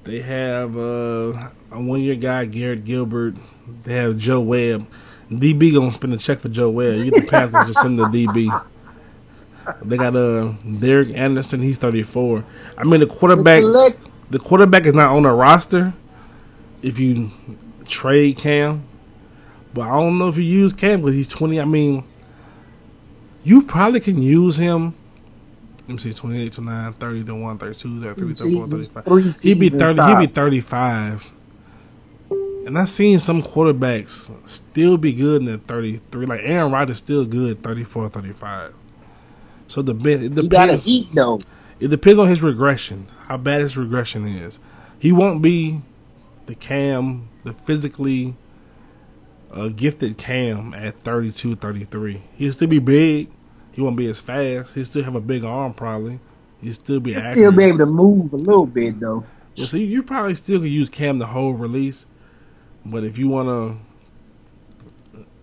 They have a one-year guy, Garrett Gilbert. They have Joe Webb. DB gonna spend a check for Joe Webb. You get the Panthers just send the DB. They got Derek Anderson. He's 34. I mean, the quarterback is not on the roster if you trade Cam. But I don't know if you use Cam because he's 20. I mean, you probably can use him. Let me see, 28, 29, 30, 31, 32, 33, 34, 35. He'd be 30. He'd be 35 And I've seen some quarterbacks still be good in the 33. Like Aaron Rodgers still good 34, 35. So it depends. You gotta eat though. It depends on his regression, how bad his regression is. He won't be the Cam, the physically gifted Cam at 32, 33. He'll still be big. He won't be as fast. He'll still have a big arm probably. He'll still be accurate. Still be able to move a little bit though. Yeah, so you probably still could use Cam the whole release. But if you want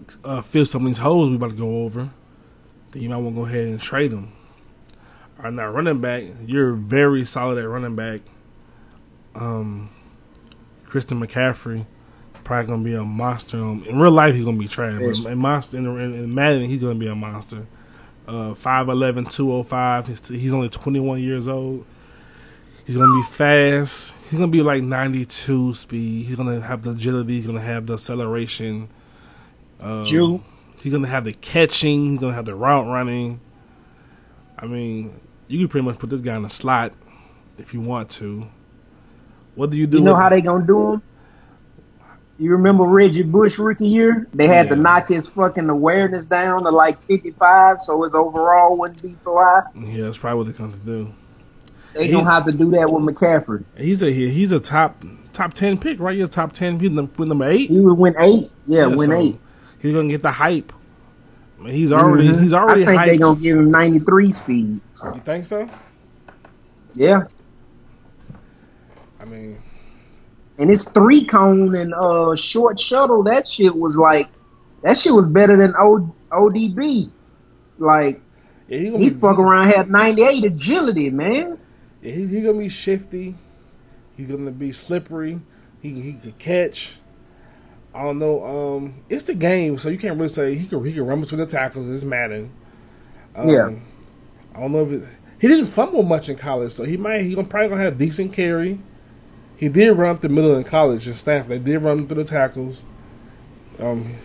to fill some of these holes we about to go over, then you might want to go ahead and trade them. All right, now running back, you're very solid at running back. Christian McCaffrey probably going to be a monster. In real life, he's going to be trash. But in Madden, he's going to be a monster. 5'11", 205. He's only 21 years old. He's going to be fast. He's going to be like 92 speed. He's going to have the agility. He's going to have the acceleration. He's going to have the catching. He's going to have the route running. I mean, you can pretty much put this guy in the slot if you want to. What do you do? You know how they going to do him? You remember Reggie Bush rookie year? They had to knock his fucking awareness down to like 55 so his overall wouldn't be so high. Yeah, that's probably what they're going to do. They don't have to do that with McCaffrey. He's a top 10 pick, right? He's a top 10. He's number 8. He would win 8. Yeah, win 8. He's gonna get the hype. I mean, he's already I think hyped. they're gonna give him 93 speed. You think so? Yeah. I mean, and it's 3-cone and short shuttle. That shit was better than ODB. Like. Yeah, he fuck around had 98 agility, man. Yeah, he's gonna be shifty. He's gonna be slippery. He could catch. I don't know. It's the game, so you can't really say he could run between the tackles. It's Madden. Yeah. I don't know if he didn't fumble much in college, so he's probably gonna have decent carry. He did run up the middle in college in Stanford. They did run him through the tackles.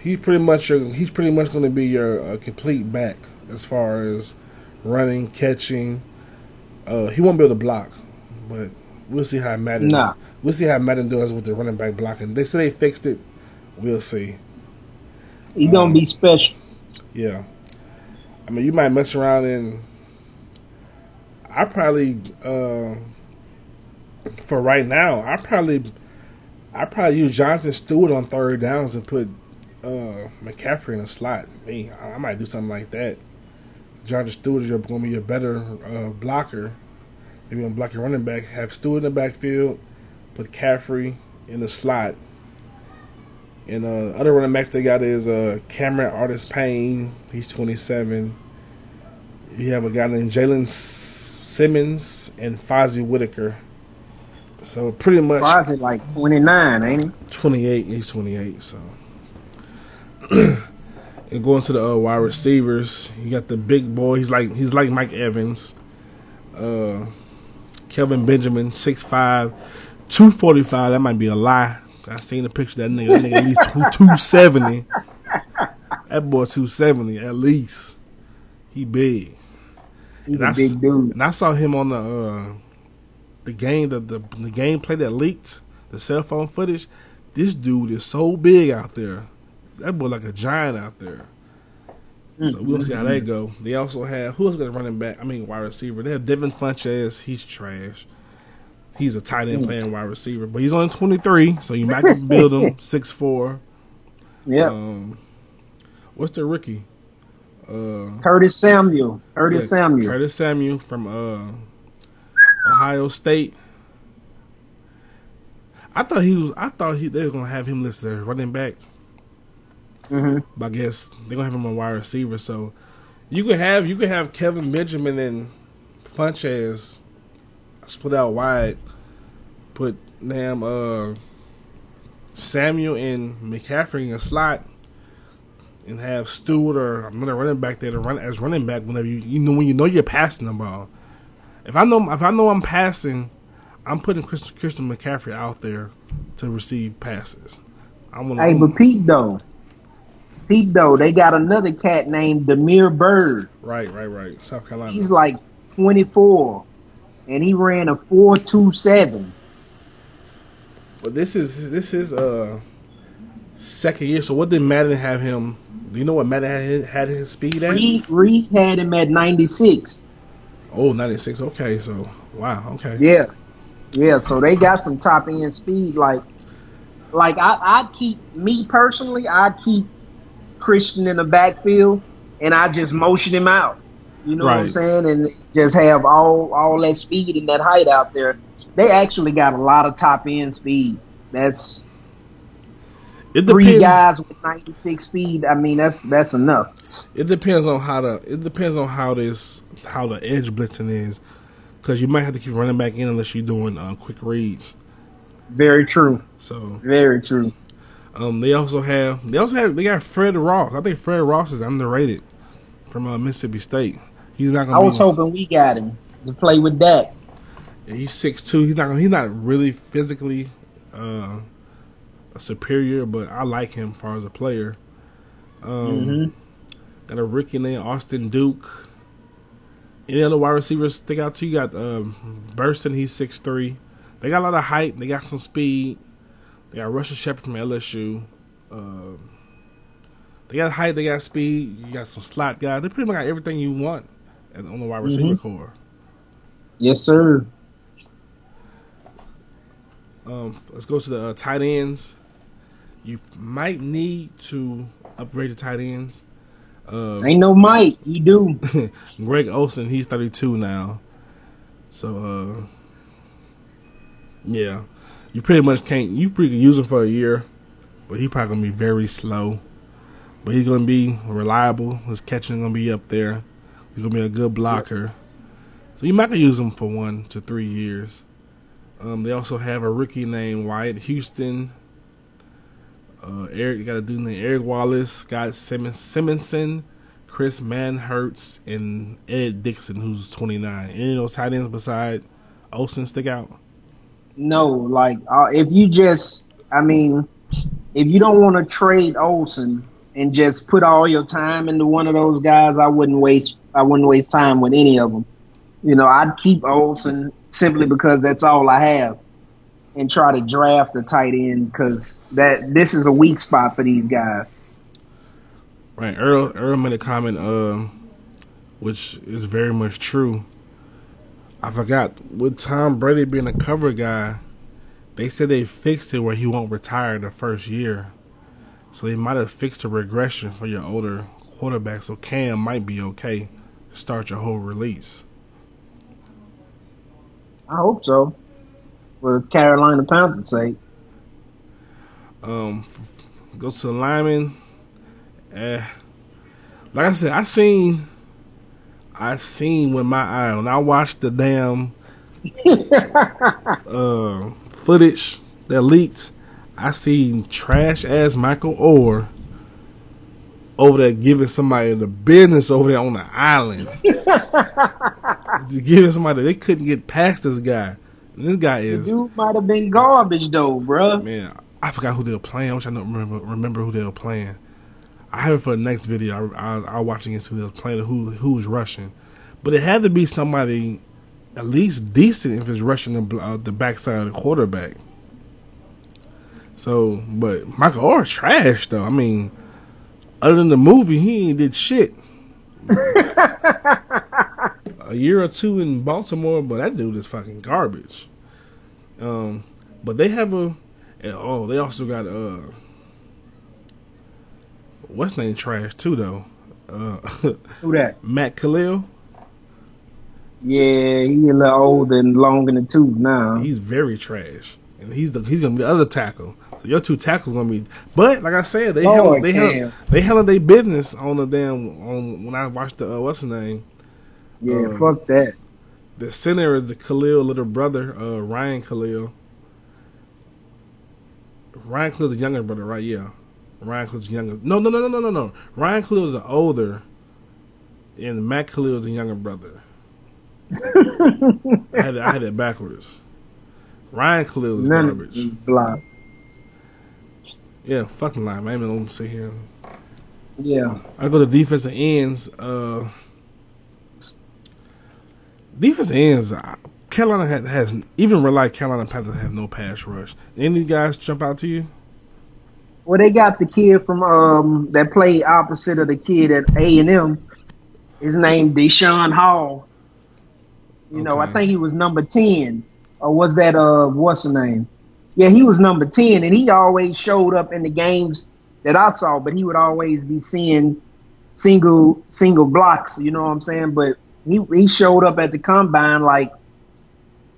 He's pretty much going to be your complete back as far as running, catching. He won't be able to block, but we'll see how Madden. We'll see how Madden does with the running back blocking. They say they fixed it. We'll see. He's gonna be special. Yeah, I mean, you might mess around and I probably for right now, I probably use Jonathan Stewart on third downs and put McCaffrey in a slot. I might do something like that. Jonathan Stewart is going to be a better blocker. If you're going to block your running back, have Stewart in the backfield, put McCaffrey in the slot. And other running backs they got is Cameron Artis-Payne. He's 27. You have a guy named Jalen Simmons and Fozzie Whitaker. So pretty much Fozzie like 29, ain't he? 28. He's 28. So and going to the wide receivers, you got the big boy. He's like Mike Evans. Kelvin Benjamin, 6'5", 245. That might be a lie. I seen a picture of that nigga. That nigga at least 270. That boy 270 at least. He big. He's a big dude. And I saw him on the game, the gameplay that leaked, the cell phone footage. This dude is so big out there. That boy like a giant out there. So we'll see how that go. They also have who else got running back? I mean wide receiver. They have Devin Funchess. He's trash. He's a tight end playing wide receiver, but he's only 23, so you might can build him 6'4". Yeah. What's the rookie? Curtis Samuel. Curtis Samuel from Ohio State. I thought they were gonna have him listed as running back. But I guess they're gonna have him on wide receiver. So you could have Kevin Benjamin and Funchess split out wide. Put Samuel and McCaffrey in a slot, and have Stewart or another running back there to run as running back whenever when you know you're passing the ball. If I know I'm passing, I'm putting Christian McCaffrey out there to receive passes. But Pete though, they got another cat named Demir Bird. Right. South Carolina. He's like 24, and he ran a 4.27. But this is Second year. So what did Madden have him? Do you know what Madden had his speed at? Reed had him at 96. Oh, 96. Okay, so wow. Okay. Yeah. So they got some top end speed. Like I'd keep Christian in the backfield, and I just motion him out. You know what I'm saying? And just have all that speed and that height out there. They actually got a lot of top end speed. That's 3 guys with 96 speed. I mean, that's enough. It depends on how the edge blitzing is, because you might have to keep running back in unless you're doing quick reads. Very true. So very true. They got Fred Ross. I think Fred Ross is underrated from Mississippi State. He's not gonna. I was hoping we got him to play with Dak. Yeah, he's 6'2". He's not really physically a superior, but I like him as far as a player. Got a rookie named Austin Duke. Any other wide receivers stick out to you? Got Burston, he's 6'3". They got a lot of height. They got some speed. They got Russell Shepard from LSU. They got height. They got speed. You got some slot guys. They pretty much got everything you want on the wide receiver core. Yes, sir. Let's go to the tight ends. You might need to upgrade the tight ends. Ain't no Mike. You do. Greg Olsen, he's 32 now. So, yeah. You pretty much can't. You pretty can use him for a year, but he probably going to be very slow. But he's going to be reliable. His catching going to be up there. He's going to be a good blocker. So you might use him for 1 to 3 years. They also have a rookie named Wyatt Houston. You got a dude named Eric Wallace, Scott Simonson, Chris Manhertz, and Ed Dixon, who's 29. Any of those tight ends beside Olsen stick out? No, like if you don't want to trade Olsen and just put all your time into one of those guys, I wouldn't waste time with any of them. You know, I'd keep Olsen simply because that's all I have, and try to draft a tight end because this is a weak spot for these guys. Right. Earl made a comment, which is very much true. I forgot, with Tom Brady being a cover guy, they said they fixed it where he won't retire the first year. So they might have fixed the regression for your older quarterback. So Cam might be okay to start your whole release. I hope so, for Carolina Panthers' sake. Go to the linemen. Like I said, I seen with my eye when I watched the damn footage that leaked. I seen trash ass Michael Orr over there giving somebody the business over there on the island. Giving somebody, they couldn't get past this guy. And this guy is. The dude might have been garbage though, bro. Man, I forgot who they were playing. I wish I don't remember who they were playing. I have it for the next video. I'll watch against who they were playing, who was rushing. But it had to be somebody at least decent if it's rushing the backside of the quarterback. So, but Michael Orr trash though. I mean, other than the movie, he ain't did shit. A year or two in Baltimore, but that dude is fucking garbage. But they have they also got what's name trash too though. Who that? Matt Khalil. Yeah, he a little old and long in the tooth now. He's very trash, and he's gonna be the other tackle. So your two tackles gonna be. But like I said, they handled their business on the damn when I watched the what's his name. Yeah, fuck that. The center is the Khalil little brother, Ryan Khalil. Ryan Khalil's the younger brother, right? Yeah. Ryan Khalil's younger. No. Ryan Khalil's the older, and Matt Khalil's the younger brother. I had it backwards. Ryan Khalil is garbage. Block. Yeah, fucking lie, man. I ain't even gonna sit here. Yeah. I go to defensive ends. Defensive ends. Carolina has even Carolina Panthers have no pass rush. Any of these guys jump out to you? Well, they got the kid from that played opposite of the kid at A&M. His name Deshaun Hall. You know, I think he was number 10. Or was that what's the name? Yeah, he was number 10, and he always showed up in the games that I saw, but he would always be seeing single blocks, you know what I'm saying? But he showed up at the combine like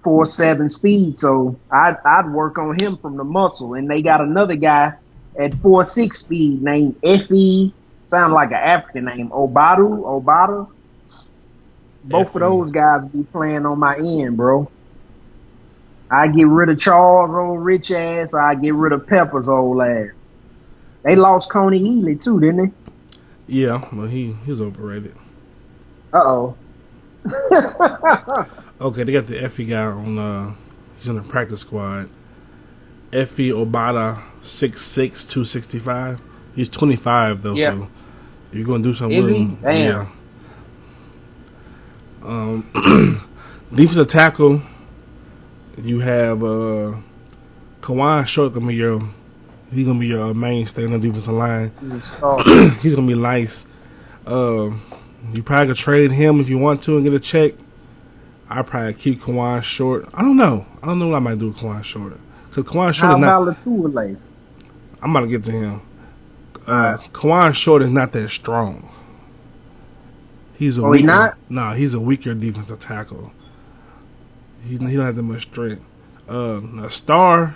4.7 speed, so I'd work on him from the muscle. And they got another guy at 4.6 speed named Effie, sound like an African name, Obata. Both of those guys be playing on my end, bro. I get rid of Charles' old rich ass, or I get rid of Pepper's old ass. They lost Coney Ely too, didn't they? Yeah, well he's overrated. Uh-oh. Okay, they got the Effie guy on he's on the practice squad. Effie Obata 6'6", 265. He's 25 though, so if you're gonna do something with him. Damn. Yeah. Defensive tackle, you have Kawan Short he's gonna be your mainstay on the defensive line. He's gonna be nice. You probably could trade him if you want to and get a check. I probably keep Kawan Short. I don't know what I might do with Kawan Short, because Kawan Short is not. I'm about to get to him. Kawan Short is not that strong. He's a weaker. Not? Nah, he's a weaker defensive tackle. He don't have that much strength. Now Star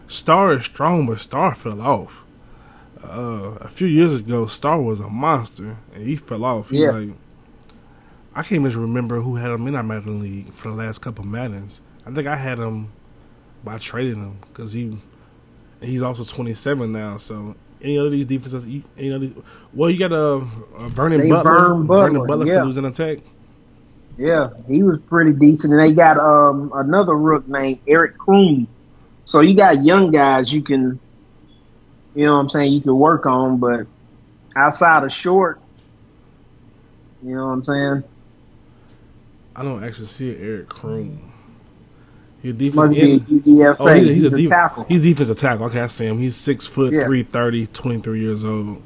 is strong, but Star fell off. A few years ago, Star was a monster, and he fell off. He's like, I can't even remember who had him in our Madden league for the last couple of Maddens. I think I had him by trading him, because he's also 27 now. So any other these defenses, you got a Vernon Butler. Vernon Butler for losing attack. Yeah, he was pretty decent, and they got another rook named Eric Kroon. So you got young guys you can, you know what I'm saying, you can work on, but outside of Short, you know what I'm saying? I don't actually see Eric Kroon. He's must be a UDFA. He's a tackle. He's defensive tackle. Okay, I see him. He's 6 foot, 330, 23 years old.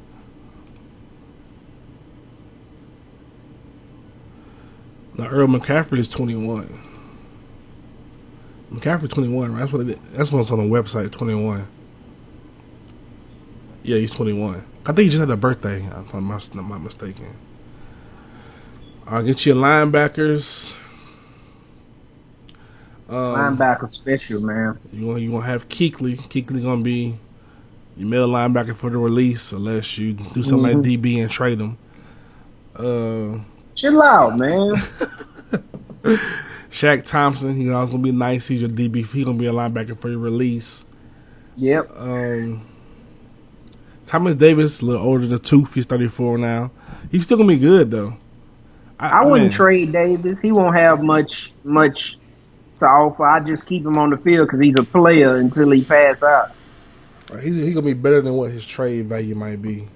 Now Earl McCaffrey is 21. McCaffrey 21, right? That's what's on the website. 21. Yeah, he's 21. I think he just had a birthday. If I'm not mistaken. I'll get you linebackers. Linebacker special, man. You gonna have Kuechly. Kuechly gonna be your middle linebacker for the release, unless you do something like DB and trade him. Chill out, man. Shaq Thompson, he's also gonna be nice. He's your DB. He's gonna be a linebacker for your release. Yep. Thomas Davis, a little older than Tooth. He's 34 now. He's still gonna be good though. I wouldn't trade Davis. He won't have much to offer. I just keep him on the field because he's a player until he pass out. He's gonna be better than what his trade value might be.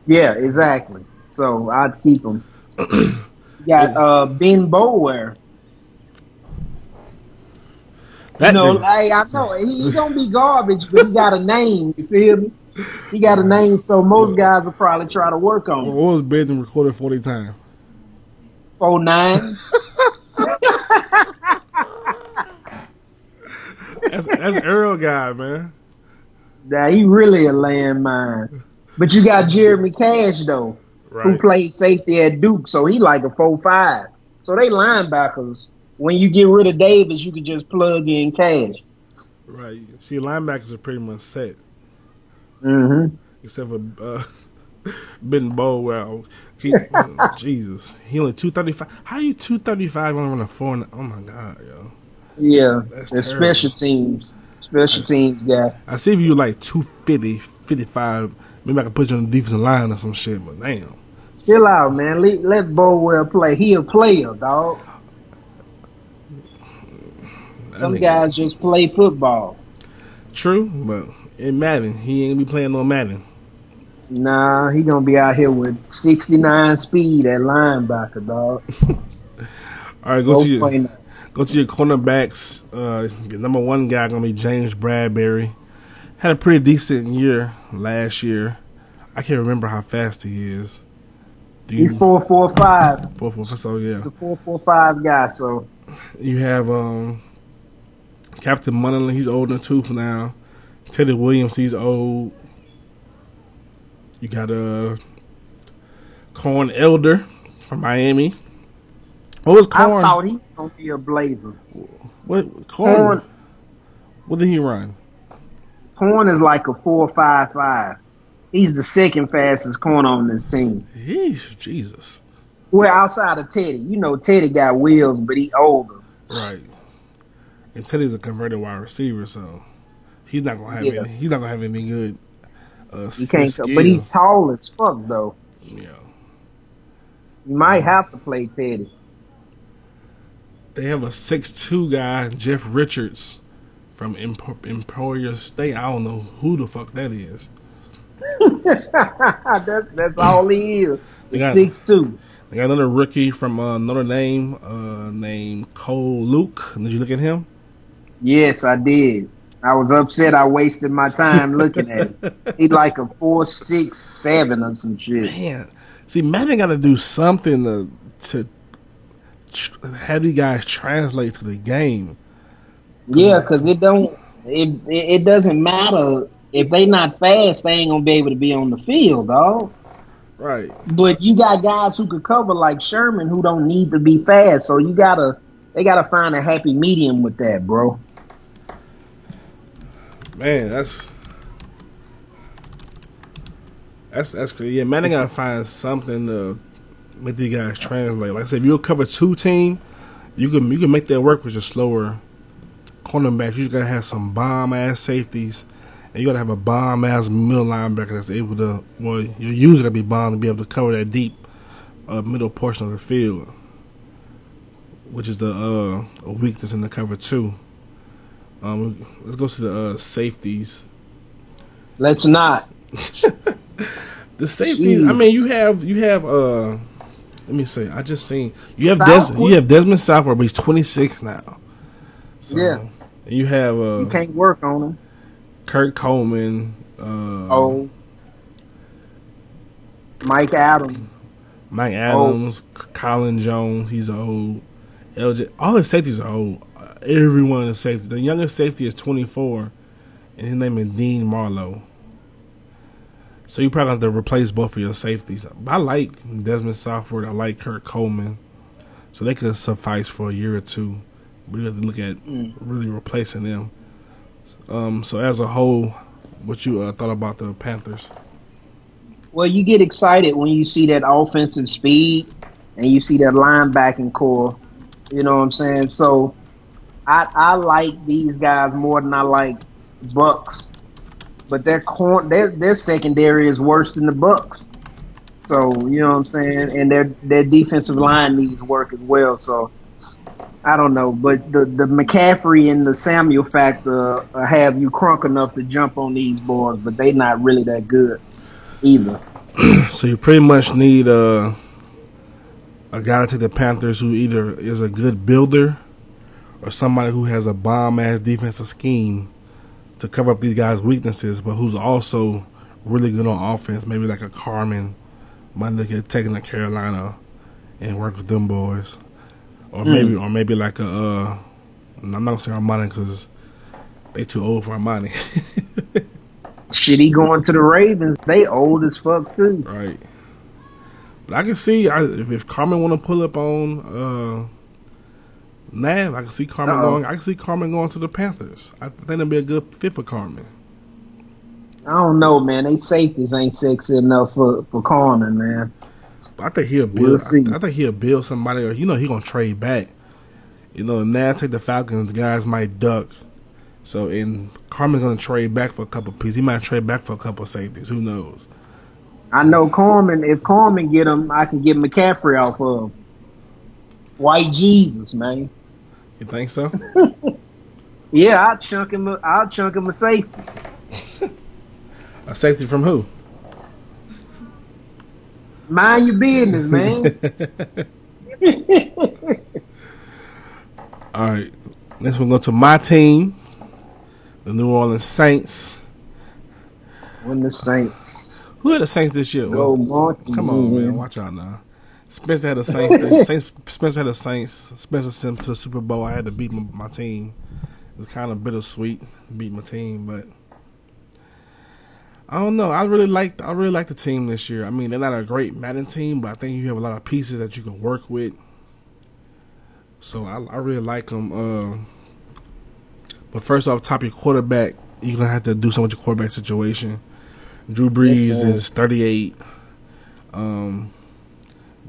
Yeah, exactly. So I'd keep him. You got Ben Bower. I know he's gonna be garbage, but he got a name. You feel me? He got a name, so most guys will probably try to work on him. What was Ben recorded 40 times? 49. That's Earl guy, man. Nah, he really a landmine. But you got Jeremy Cash though, who played safety at Duke, so he like a 4.5. So they linebackers. When you get rid of Davis, you can just plug in Cash. Right. See, linebackers are pretty much set. Mm-hmm. Except for Ben Bowell. Jesus. He only 235. How you 235 on running a 4? Oh, my God, yo. Yeah. That's special teams. Special teams guy. I see if you like 250, 55. Maybe I can put you on the defensive line or some shit, but damn. Chill out, man. Let Bowell play. He a player, dog. Some guys just play football. True, but in Madden, he ain't gonna be playing no Madden. Nah, he gonna be out here with 69 speed at linebacker, dog. All right, go to your cornerbacks. Your number one guy gonna be James Bradbury. Had a pretty decent year last year. I can't remember how fast he is. He's 4.45. 4.45. So yeah, He's a 4.45 guy. So you have Captain Munnerlyn. He's old in the tooth now. Teddy Williams. He's old. You got Corn Elder from Miami. What was Corn? I thought he was gonna be a Blazer. What Corn? What did he run? Corn is like a 4.55. He's the second fastest corner on this team. Jesus. Well, outside of Teddy, you know, Teddy got wheels, but he older. Right. And Teddy's a converted wide receiver, so he's not gonna have any. He's not gonna have any good. He can't, but he's tall as fuck though. Yeah. You might have to play Teddy. They have a 6'2" guy, Jeff Richards, from Emporia State. I don't know who the fuck that is. that's all he is. 6'2". They got another rookie from Notre Dame named Cole Luke. Did you look at him? Yes, I did. I was upset I wasted my time looking at him. He's like a 4.67 or some shit. Man, see, Madden got to do something to have these guys translate to the game. Yeah, because it doesn't matter. If they not fast, they ain't going to be able to be on the field, dog. Right. But you got guys who could cover like Sherman who don't need to be fast. So they gotta find a happy medium with that, bro. Man, that's crazy. Yeah, man, they gotta find something to make these guys translate. Like I said, if you're a cover 2 team, you can make that work with your slower cornerbacks. You just gotta have some bomb ass safeties, and you gotta have a bomb ass middle linebacker that's able to. Well, you're usually gonna be bomb to be able to cover that deep middle portion of the field, which is the weakness in the cover 2. Let's go to the safeties. Let's not. The safeties. I mean, you have. Let me say. I just seen you have Desmond South, but he's 26 now. So, yeah. You have. You can't work on him. Kurt Coleman. Mike Adams. Colin Jones. He's old. LJ. All his safeties are old. Everyone is safety. The youngest safety is 24, and his name is Dean Marlowe. So you probably have to replace both of your safeties. I like Desmond Southward. I like Kurt Coleman. So they could suffice for a year or two. But you have to look at really replacing them. So as a whole, what you thought about the Panthers? Well, you get excited when you see that offensive speed and you see that linebacking core. You know what I'm saying? So I like these guys more than I like Bucks, but their secondary is worse than the Bucks. So you know what I'm saying, and their defensive line needs work as well. So I don't know, but the McCaffrey and the Samuel factor have you crunk enough to jump on these boys, but they not really that good either. So you pretty much need a guy to take the Panthers who either is a good builder or somebody who has a bomb-ass defensive scheme to cover up these guys' weaknesses, but who's also really good on offense. Maybe like a Carmen might look at taking a Carolina and work with them boys. Or maybe like a I'm not gonna say Armani because they too old for Armani. Shit, he going to the Ravens. They old as fuck too. Right. But I can see if Carmen want to pull up on Nav, I can see Carmen going. I can see Carmen going to the Panthers. I think that'd be a good fit for Carmen. I don't know, man. They safeties ain't sexy enough for Carmen, man. But I think he'll build. I think he'll build somebody, or he gonna trade back. Nav take the Falcons. The guys might duck. So and Carmen's gonna trade back for a couple pieces. He might trade back for a couple safeties. Who knows? I know Carmen. If Carmen get him, I can get McCaffrey off of him. White Jesus, man. You think so? Yeah, I'll chunk him a safety. A safety from who? Mind your business, man. All right. Next we'll go to my team, the New Orleans Saints. When the Saints. Who had the Saints this year? Go Come on, man. Watch out now. Spencer had the Saints. Spencer had the Saints. Spencer sent them to the Super Bowl. I had to beat my team. It was kind of bittersweet, beat my team, but I don't know. I really like the team this year. I mean, they're not a great Madden team, but I think you have a lot of pieces that you can work with. So I really like them. But first off, top your quarterback. You're gonna have to do something with your quarterback situation. Drew Brees is 38.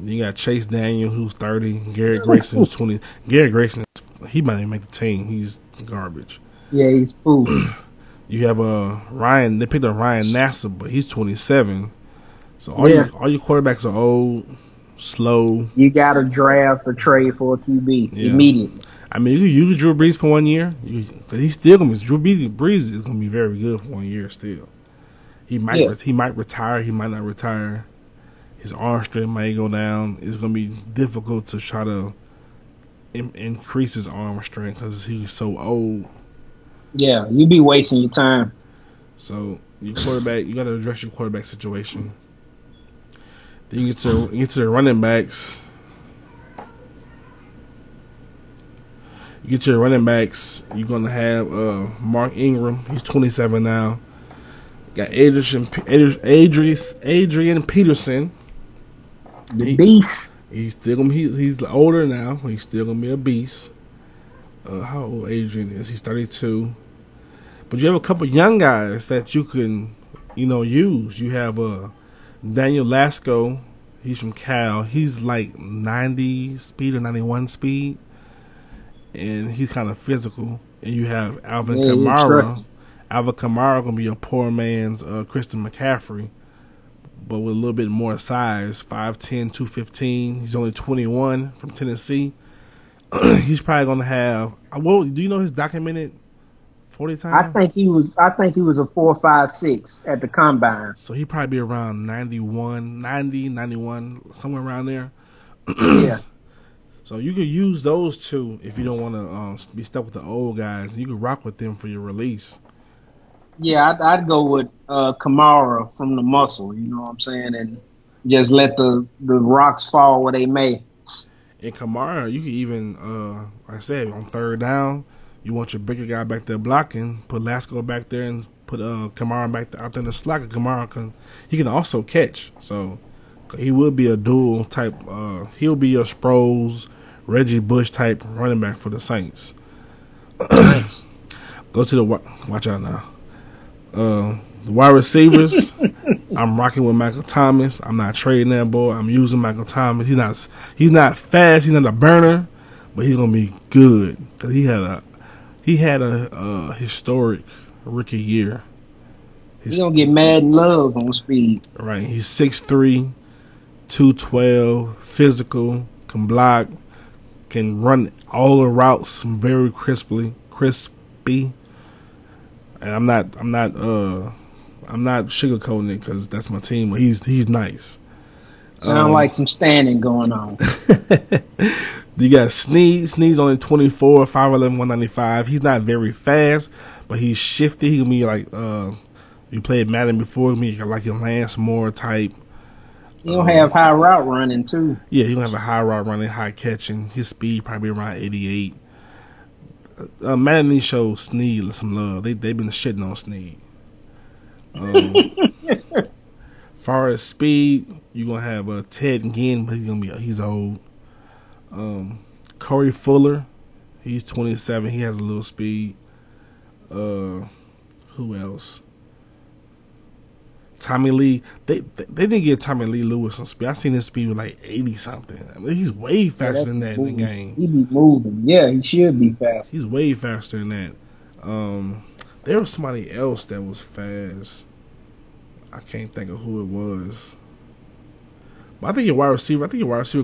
You got Chase Daniel, who's 30. Garrett Grayson, who's 20. Garrett Grayson, he might even make the team. He's garbage. Yeah, he's poop. You have Ryan. They picked up Ryan Nassib, but he's 27. So all your quarterbacks are old, slow. You got to draft or trade for a QB immediately. I mean, you can use Drew Brees for 1 year. He's still gonna be Drew Brees is gonna be very good for 1 year still. He might retire. He might not retire. His arm strength might go down. It's gonna be difficult to try to increase his arm strength because he's so old. Yeah, you be wasting your time. So your quarterback, you got to address your quarterback situation. Then you get to the running backs. You get to the running backs. You're gonna have Mark Ingram. He's 27 now. Got Adrian Peterson. The beast. He's still gonna he's older now. He's still gonna be a beast. How old Adrian is? He's 32. But you have a couple young guys that you can, use. You have Daniel Lasco. He's from Cal. He's like 90 speed or 91 speed, and he's kind of physical. And you have Alvin Kamara. Alvin Kamara gonna be a poor man's Christian McCaffrey, but with a little bit more size. 5'10", 215. He's only 21 from Tennessee. He's probably gonna have. Do you know his documented 40 time? I think he was a 4.56 at the combine. So he probably be around 91, somewhere around there. Yeah. So you could use those two if you don't want to be stuck with the old guys. You could rock with them for your release. Yeah, I'd go with Kamara from the muscle. You know what I'm saying, and just let the rocks fall where they may. In Kamara, you can even, like I said, on third down, you want your bigger guy back there blocking, put Lasco back there and put Kamara back there, out there in the slot. Kamara he can also catch. So he will be a dual type. He'll be your Sproles, Reggie Bush type running back for the Saints. Nice. Go to watch out now. The wide receivers, I'm rocking with Michael Thomas. I'm not trading that boy. I'm using Michael Thomas. He's not fast. He's not a burner, but he's gonna be good because he had a historic rookie year. He's gonna get mad in love on speed. Right. He's 6'3", 212, physical, can block, can run all the routes very crispy. And I'm not sugarcoating it because that's my team. But he's nice. Sound like some standing going on. You got Sneed. Sneed's only 24, 5'11", 195. He's not very fast, but he's shifty. He can be like you played Madden before me, like your Lance Moore type. He'll have high route running too. Yeah, he'll have a high route running, high catching. His speed probably around 88. Madden showed Sneed some love. They've been shitting on Sneed. Far as speed, you're gonna have Ted Ginn, but he's old. Corey Fuller, he's 27. He has a little speed. Who else? Tommy Lee. They didn't give Tommy Lee Lewis some speed. I seen his speed was like 80 something. I mean, he's way faster than that in the game. He be moving. Yeah, he should be fast. He's way faster than that. There was somebody else that was fast. I can't think of who it was. But I think your wide receiver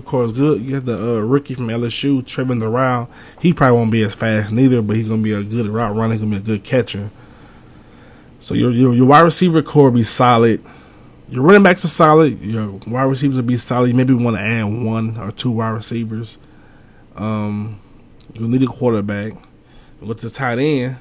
core is good. You have the rookie from LSU, Trevin Durrell. He probably won't be as fast neither, but he's gonna be a good route runner. He's gonna be a good catcher. So your wide receiver core will be solid. Your running backs are solid. Your wide receivers will be solid. You maybe want to add 1 or 2 wide receivers. You'll need a quarterback. With the tight end,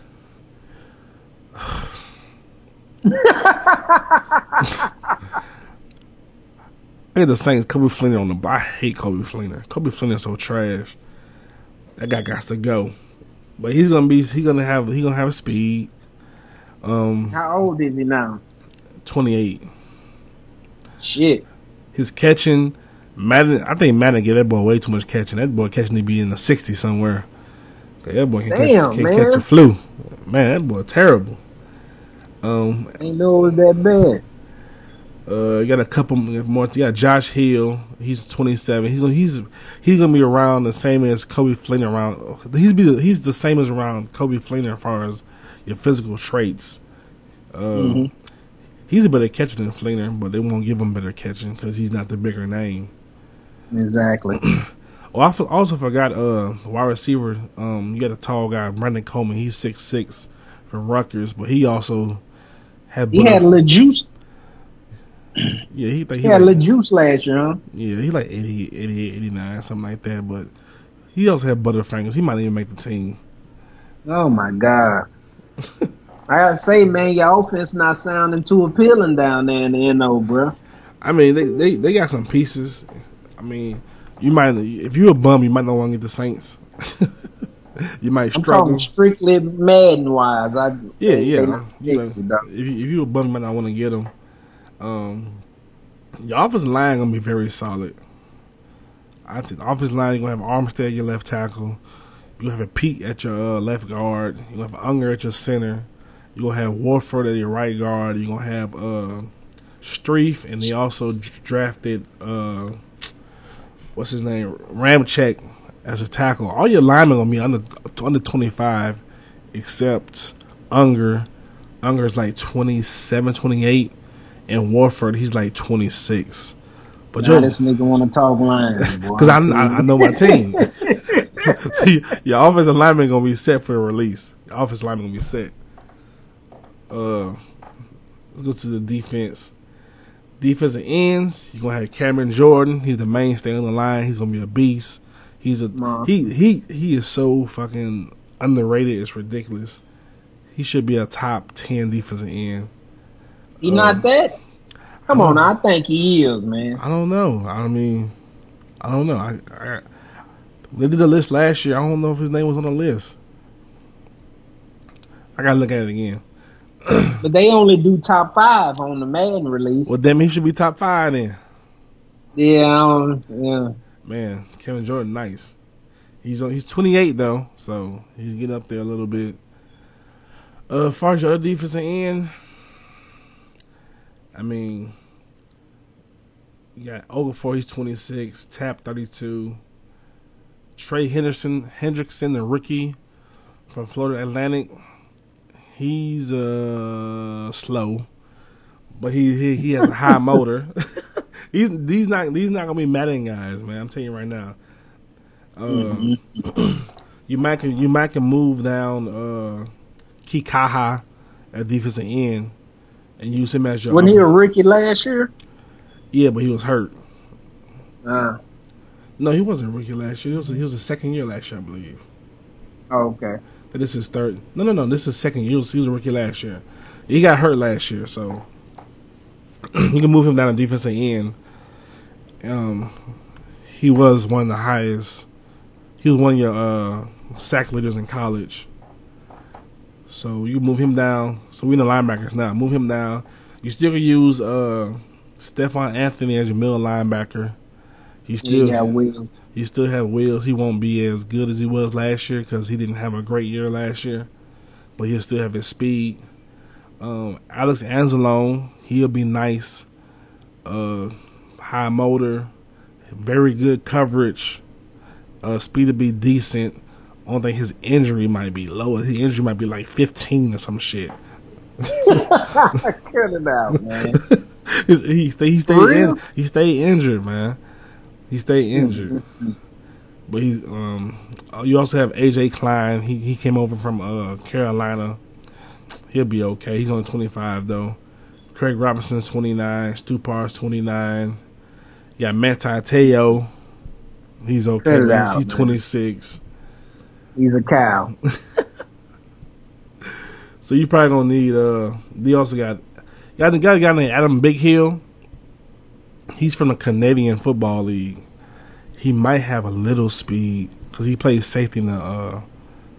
I get the Saints. Kobe Fleener on the. I hate Kobe Fleener. Kobe Fleener so trash. That guy got to go. But he's gonna have speed. How old is he now? 28. Shit. His catching, Madden. I think Madden gave that boy way too much catching. That boy catching to be in the 60s somewhere. That boy can catch a flu. Man, that boy terrible. Ain't know it was that bad. You got a couple more. You got Josh Hill. He's 27. He's gonna be around the same as Kobe Fleener. He's the same as around Kobe Fleener as far as your physical traits. He's a better catcher than Fleener, but they won't give him better catching because he's not the bigger name. Exactly. Oh, I also forgot wide receiver. You got a tall guy, Brandon Coleman. He's 6'6" from Rutgers, but he also had. He had a little juice. Yeah, he had a little juice last year, huh? Yeah, he like 80, 88, 89, something like that. But he also had butterfingers. He might even make the team. Oh my God. I gotta say, man, your offense not sounding too appealing down there in the NO, bro. I mean, they got some pieces. I mean, you might, if you're a bum, you might not want to get the Saints. You might struggle. I'm talking strictly Madden wise. Yeah. If you're a bum, you might not want to get them. Your offensive line gonna be very solid. I think the offensive line, you're gonna have Armstead, your left tackle. You have a Pete at your left guard. You have Unger at your center. You're going to have Warford at your right guard. You're going to have Streif, and they also drafted, what's his name, Ramczyk as a tackle. All your linemen going to be under 25 except Unger. Unger's like 27, 28, and Warford, he's like 26. But this nigga want to talk lines, boy. Because I know my team. See, your offensive lineman going to be set for a release. Your offensive lineman going to be set. Let's go to the defense. Defensive ends, you're gonna have Cameron Jordan. He's the mainstay on the line. He's gonna be a beast. He is so fucking underrated. It's ridiculous. He should be a top 10 defensive end. He not that? Come on, I think he is, man. I don't know. I mean, I don't know. They did a list last year. I don't know if his name was on the list. I gotta look at it again. But they only do top 5 on the Madden release. Well, then he should be top 5 then. Yeah. Man, Kevin Jordan, nice. He's 28 though, so he's getting up there a little bit. As far as your other defensive end, I mean, you got Okafor, he's 26, Tap 32, Trey Hendrickson, the rookie from Florida Atlantic. He's slow, but he has a high motor. These not gonna be Madden guys, man. I'm telling you right now. You might can move down Kikaha at defensive end and use him as your. Wasn't he a rookie last year? Yeah, but he was hurt. No, he wasn't a rookie last year. He was a second year last year, I believe. Oh, okay. But this is third. No. This is second year. He was a rookie last year. He got hurt last year, so you can move him down to defensive end. He was one of the highest. He was one of your sack leaders in college. So you move him down. So we in the linebackers now. Move him down. You still can use Stephon Anthony as your middle linebacker. You still have wheels. You still have wheels. He won't be as good as he was last year because he didn't have a great year last year. But he'll still have his speed. Alex Anzalone, he'll be nice. High motor, very good coverage. Speed will be decent. Only thing his injury might be low. His injury might be like 15 or some shit. Cut it out, man. He stayed injured, man. He stayed injured. But he's you also have AJ Klein. He came over from Carolina. He'll be okay. He's only 25 though. Craig Robinson's 29. Stupar's 29. You got Manti Te'o. He's okay. He's 26. He's a cow. So you probably gonna need. They also got. got a guy named Adam Big Hill. He's from the Canadian Football League. He might have a little speed because he plays safety in the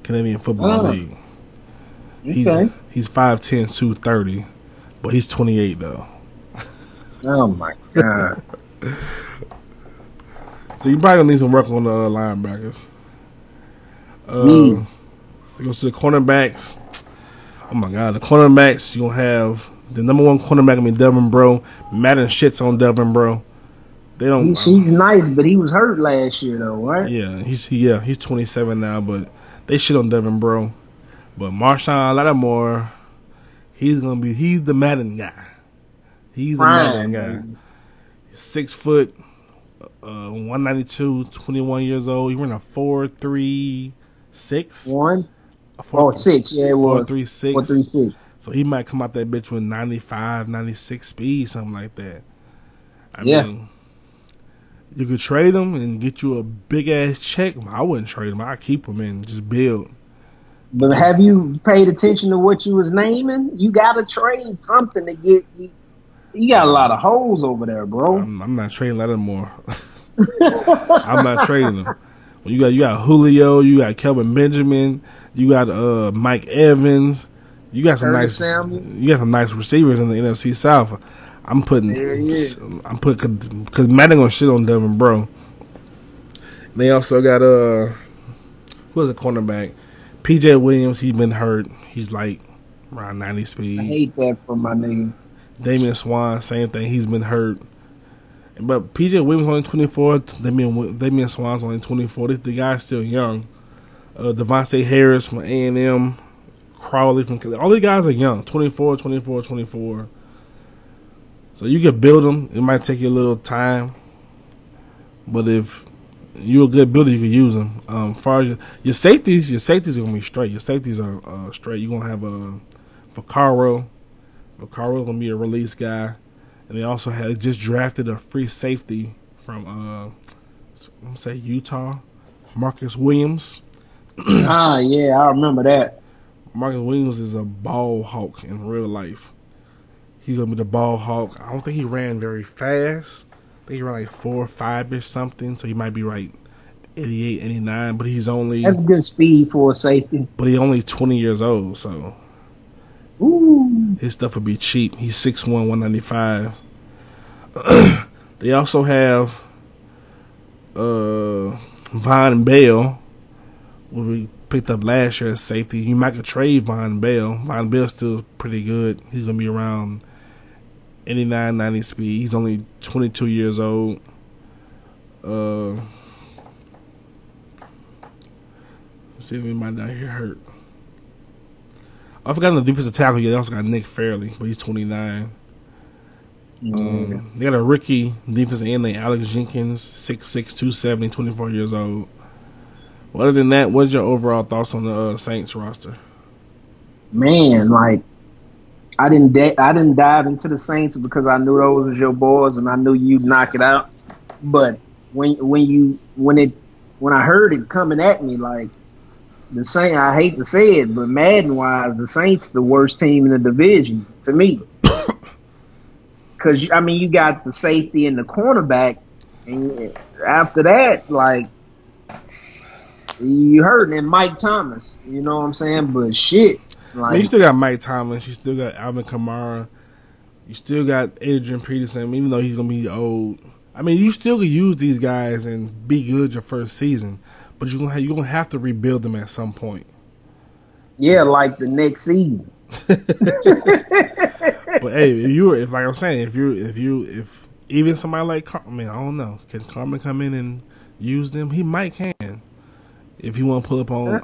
Canadian Football League. Okay. He's 5'10", 230, but he's 28 though. Oh my god! So you probably gonna need some work on the linebackers. So go to the cornerbacks. Oh my god, the cornerbacks, you gonna have the number one cornerback gonna be Devin Bro. Madden shits on Devin Bro. They don't. He's nice, but he was hurt last year though, right? Yeah, he's 27 now, but they shit on Devin Bro. But Marshawn Lattimore, he's the Madden guy. He's the Madden guy. 6 foot, 192, 21 years old. He ran a 4.36. 6. Yeah, it was 4.36. 4.36. So he might come out that bitch with 95, 96 speed, something like that. I mean, you could trade him and get you a big ass check. I wouldn't trade him. I'd keep him and just build. But have you paid attention to what you was naming? You got to trade something to get you. You got a lot of holes over there, bro. I'm not trading Lattimore. I'm not trading him. You got Julio, you got Kelvin Benjamin, you got Mike Evans. You got some nice receivers in the NFC South. Because Madden gonna shit on Devin Bro. They also got who's a cornerback? PJ Williams. He's been hurt. He's like around 90 speed. I hate that for my name. Damian Swan, same thing. He's been hurt. But PJ Williams only 24. Damian Swan's only 24. The guy's still young. Devontae Harris from A&M. Crowley from all these guys are young. 24. So you can build them. It might take you a little time. But if you're a good builder, you can use them. As far as your safeties are going to be straight. Your safeties are straight. You're going to have Vaccaro. Vaccaro's going to be a release guy. And they also just drafted a free safety from, Utah, Marcus Williams. Yeah, I remember that. Marcus Williams is a ball hawk in real life. He's going to be the ball hawk. I don't think he ran very fast. I think he ran like 4.5 or something. So he might be right 88, 89. But he's only... That's good speed for a safety. But he's only 20 years old, so... Ooh. His stuff would be cheap. He's 6'1", 195. They also have Von Bell, who we picked up last year as safety. You might could trade Von Bell. Von Bell's still pretty good. He's going to be around 89, 90 speed. He's only 22 years old. Let's see if anybody down here hurt. I forgot the defensive tackle. They also got Nick Fairley, but he's 29. They got a rookie defensive end named Alex Jenkins, 6'6", 270, 24 years old. Well, other than that, what's your overall thoughts on the Saints roster? Man, like I didn't dive into the Saints because I knew those was your boys and I knew you'd knock it out. But when I heard it coming at me, like the Saints, I hate to say it, but Madden wise, the Saints the worst team in the division to me. Because you got the safety and the cornerback, and after that, like you heard, and Mike Thomas, you know what I'm saying? But shit, like you still got Mike Thomas, you still got Alvin Kamara, you still got Adrian Peterson, even though he's gonna be old. I mean, you still can use these guys and be good your first season, but you're gonna have to rebuild them at some point. Yeah, like the next season. But hey, if even somebody like Carmen, I don't know, can Carmen come in and use them? He might can. If you want to pull up on if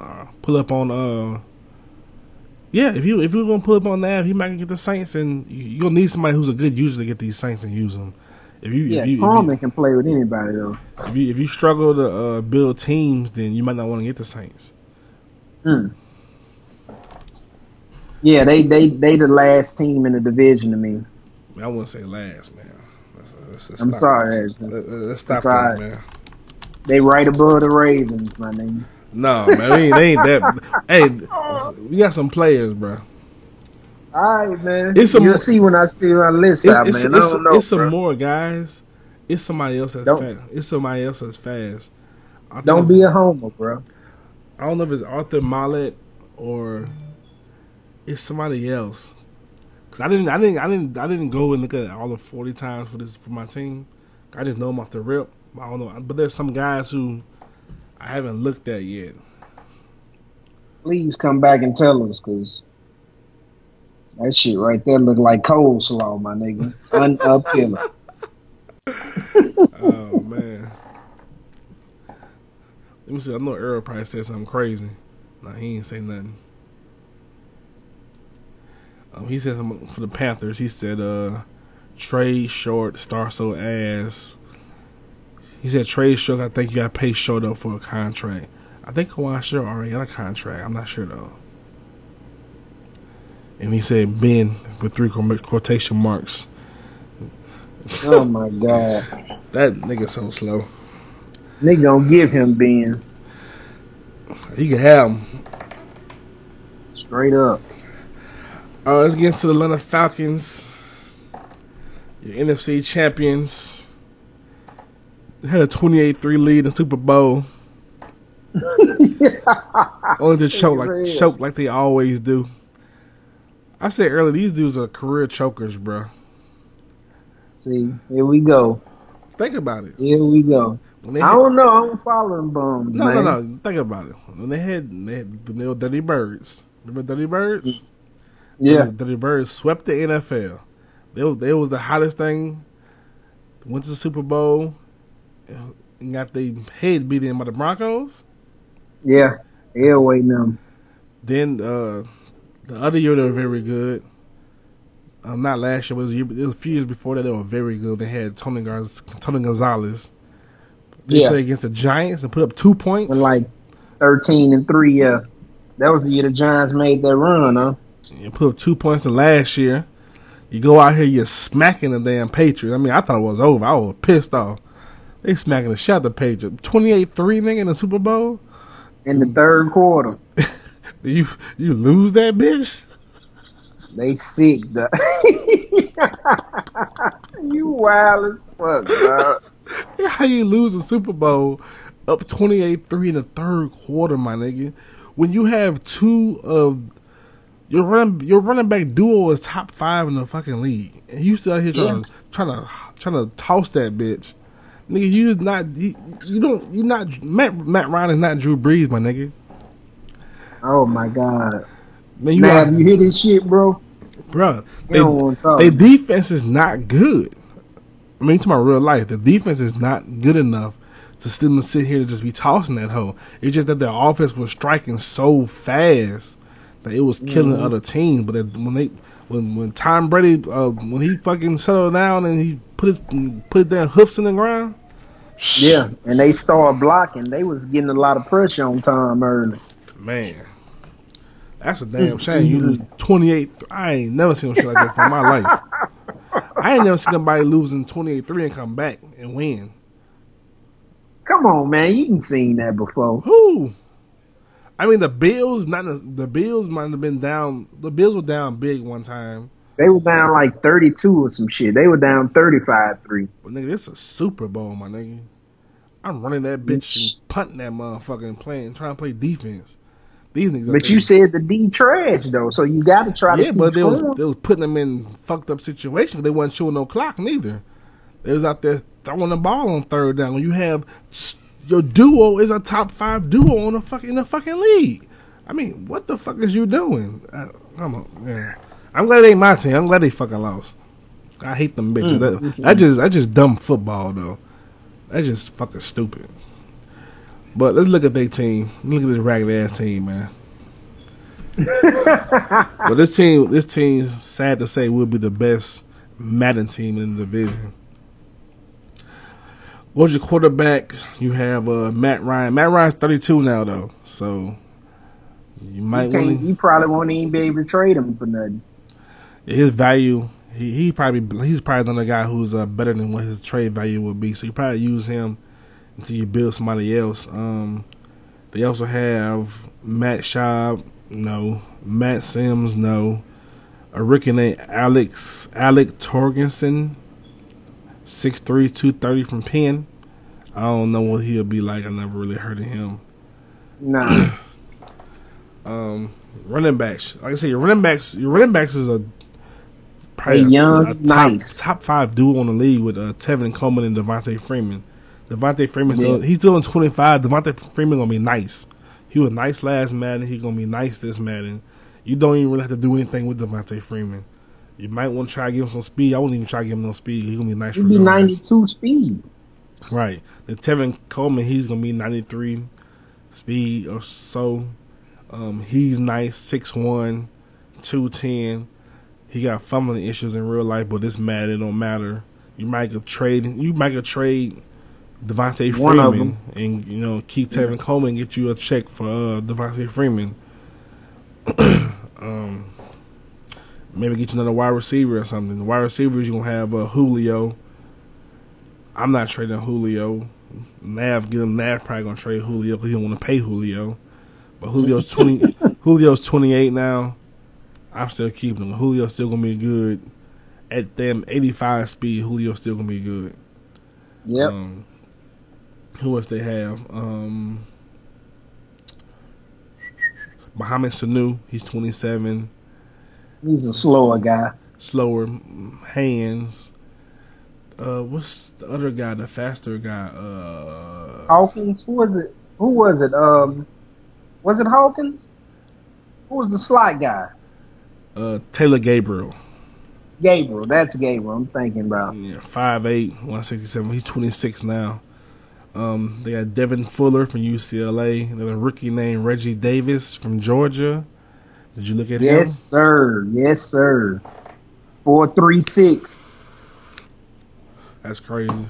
you want to pull up on that, he might get the Saints, and you'll need somebody who's a good user to get these Saints and use them. Carmen can play with anybody though. If you struggle to build teams, then you might not want to get the Saints. Yeah, they the last team in the division to me. I wouldn't say last, man. Let's I'm stop. Sorry, Let's stop that, man. They right above the Ravens, my name. No, man, they ain't that. Hey, we got some players, bro. All right, man. You'll see when I see my list out, man. I don't know. It's some more guys. It's somebody else that's fast. It's somebody else that's fast. Don't be a homer, bro. I don't know if it's Arthur Mollett or it's somebody else. Cause I didn't go and look at all the 40 times for my team. I just know them off the rip. I don't know, but there's some guys who I haven't looked at yet. Please come back and tell us, cause that shit right there look like coleslaw, my nigga. Unappealing. Oh man. Let me see. I know Earl probably said something crazy. Nah, he ain't say nothing. He said something for the Panthers. He said, trade short, star so ass. He said trade short. I think you got to pay short up for a contract. I think Kawhi Short already got a contract. I'm not sure though. And he said Ben with 3 quotation marks. Oh my God. That nigga so slow. Nigga gonna give him Ben. He can have him. Straight up. Let's get into the Atlanta Falcons. Your NFC champions. They had a 28-3 lead in the Super Bowl. Only to choke like they always do. I said earlier, these dudes are career chokers, bro. See, here we go. Think about it. Here we go. I don't know. I don't follow them bums, man. No. Think about it. When they were Dirty Birds. Remember Dirty Birds? Yeah. Dirty Birds swept the NFL. They was the hottest thing. Went to the Super Bowl and got their head beat in by the Broncos. Yeah. Airway them. Then the other year they were very good. Not last year, it was a few years before that they were very good. They had Tony Gonzalez. They played against the Giants and put up 2 points. And like 13-3, yeah. That was the year the Giants made that run, huh? You put up 2 points in last year. You go out here, you're smacking the damn Patriots. I mean, I thought it was over. I was pissed off. They smacking the shit out of the Patriots. 28-3, nigga, in the Super Bowl. In the third quarter. You lose that bitch? They sick, though. You wild as fuck, bro. How you lose a Super Bowl up 28-3 in the third quarter, my nigga? When you have two of your running back duo is top 5 in the fucking league, and you still out here trying to toss that bitch, nigga. Matt Ryan is not Drew Brees, my nigga. Oh my God. Man, you hear this shit, bro? Bruh, their defense is not good. I mean, to my real life, the defense is not good enough to still sit here and just be tossing that hoe. It's just that their offense was striking so fast that it was killing other teams. But when Tom Brady when he fucking settled down and he put his damn hoofs in the ground, yeah, and they started blocking, they was getting a lot of pressure on Tom early. Man, that's a damn shame. You lose 28. I ain't never seen no shit like that for my life. I ain't never seen nobody losing 28-3 and come back and win. Come on, man, you ain't seen that before. Who? I mean, the Bills might have been down. The Bills were down big one time. They were down like 32 or some shit. They were down 35-3. But nigga, this is a Super Bowl, my nigga. I'm running that bitch and punting that motherfucker and trying to play defense. These niggas. But you said the D trash though, so you got to try to. Yeah, but they was putting them in fucked up situations. They wasn't showing no clock neither. They was out there throwing the ball on third down. When you have your duo is a top 5 duo in the fucking league. I mean, what the fuck is you doing? Come on, man. I'm glad it ain't my team. I'm glad they fucking lost. I hate them bitches. That's just dumb football though. That's just fucking stupid. But let's look at their team. Look at this ragged ass team, man. But this team, sad to say, will be the best Madden team in the division. What's your quarterback? You have Matt Ryan. Matt Ryan's 32 now, though, so you might want to. You probably won't even be able to trade him for nothing. His value, he's probably another guy who's better than what his trade value would be. So you probably use him until you build somebody else. They also have Matt Schaub, no. Matt Sims, no. a rookie named Alec Torgensen, 6'3", 230 from Penn. I don't know what he'll be like. I never really heard of him. Nah. Running backs. Like I said, your running backs is probably young, nice top 5 duo in the league with Tevin Coleman and Devontae Freeman. Devontae Freeman, he's still in 25. Devontae Freeman gonna be nice. He was nice last Madden. He's gonna be nice this Madden. You don't even really have to do anything with Devontae Freeman. You might want to try to give him some speed. I wouldn't even try to give him no speed. He's gonna be nice. He'll be 92 speed. Right. Then Tevin Coleman, he's gonna be 93 speed or so. He's nice, 6'1", 210. He got fumbling issues in real life, but this Madden don't matter. You might could trade Devontae Freeman and keep Tevin Coleman and get you a check for Devontae Freeman. Maybe get you another wide receiver or something. The wide receivers you're gonna have Julio. I'm not trading Julio. Nav probably gonna trade Julio because he don't want to pay Julio. But Julio's 28 now. I'm still keeping him. Julio's still gonna be good. At them 85 speed, Julio's still gonna be good. Yep. Who else they have? Mohamed Sanu, he's 27. He's a slower guy. Slower hands. What's the other guy? The faster guy? Hawkins. Who was it? Was it Hawkins? Who was the slot guy? Taylor Gabriel. That's Gabriel I'm thinking about. Yeah, 5'8", 167. He's 26 now. They got Devin Fuller from UCLA. There's a rookie named Reggie Davis from Georgia. Did you look at him? Yes, sir. 4.36. That's crazy.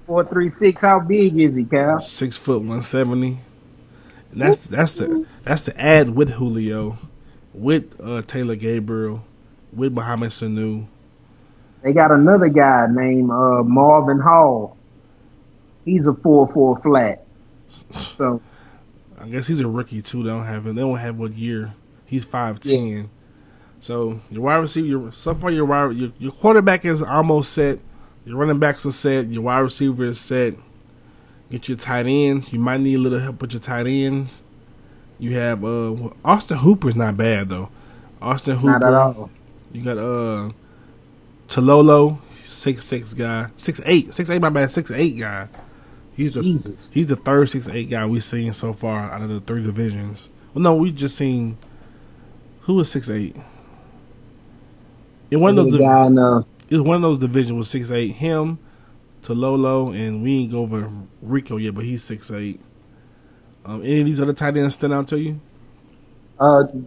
4.36. How big is he, Cal? 6 foot 170. And that's the ad with Julio, with Taylor Gabriel, with Mohamed Sanu. They got another guy named Marvin Hall. He's a 4.4 flat. So I guess he's a rookie too. They don't have what year. He's 5'10". Yeah. So your wide receiver, so far your quarterback is almost set. Your running backs are set. Your wide receiver is set. Get your tight ends. You might need a little help with your tight ends. You have Austin Hooper's not bad though. Austin Hooper. Not at all. You got Tololo, 6'6" guy. 6'8", my bad, 6'8" guy. He's the third 6'8" guy we've seen so far out of the 3 divisions. Well, no, we just seen who was 6'8". It was one of those divisions was 6'8". Him, Tololo, and we ain't go over Rico yet, but he's 6'8". Any of these other tight ends stand out to you?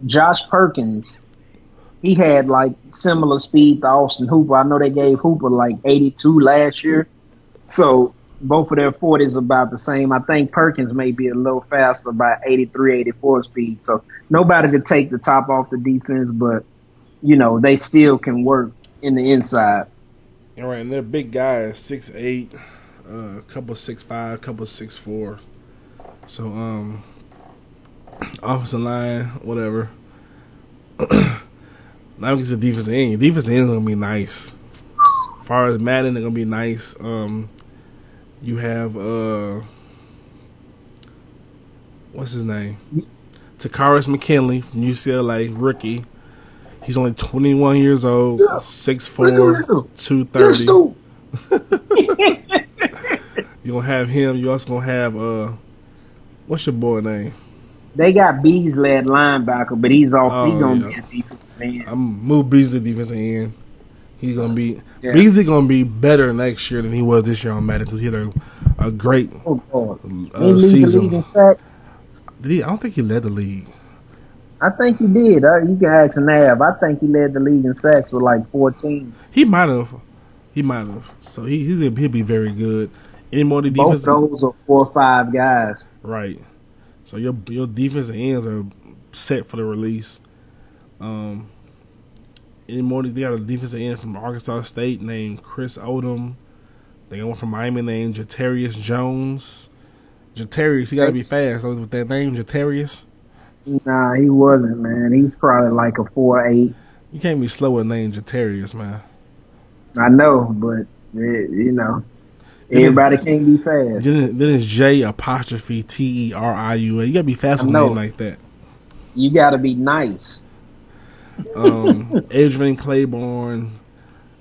Josh Perkins. He had like similar speed to Austin Hooper. I know they gave Hooper like 82 last year. So both of their 40s about the same. I think Perkins may be a little faster, about 83, 84 speed. So nobody could take the top off the defense, but, they still can work in the inside. All right, and they're big guys, 6'8", a couple 6'5", a couple 6'4". So, offensive line, whatever. Now we get to defensive end. Your defensive end is going to be nice. As far as Madden, they're going to be nice. You have, what's his name? Takaris McKinley from UCLA, rookie. He's only 21 years old, 6'4", 230. You're going to have him. You're also going to have, what's your boy name? They got Beasley at linebacker, but he's off. He's going to be a defensive end. I'm move Beasley defensive end. He's going to be Beasley going to be better next year than he was this year on Madden because he had a great season. Did he? I don't think he led the league. I think he did. You can ask Nav. I think he led the league in sacks with like 14. He might have. So he'll be very good. Any more the defense? Both those are 4 or 5 guys. Right. So your defensive ends are set for the release. Any more? They got a defensive end from Arkansas State named Chris Odom. They got one from Miami named Jatarius Jones. Jatarius, he got to be fast with that name, Jatarius. Nah, he wasn't, man. He's probably like a 4.8. You can't be slow with name Jatarius, man. I know, but you know, Then everybody can't be fast. Then it's J apostrophe Teriua. You gotta be fast with a name like that. You gotta be nice. Adrian Claiborne,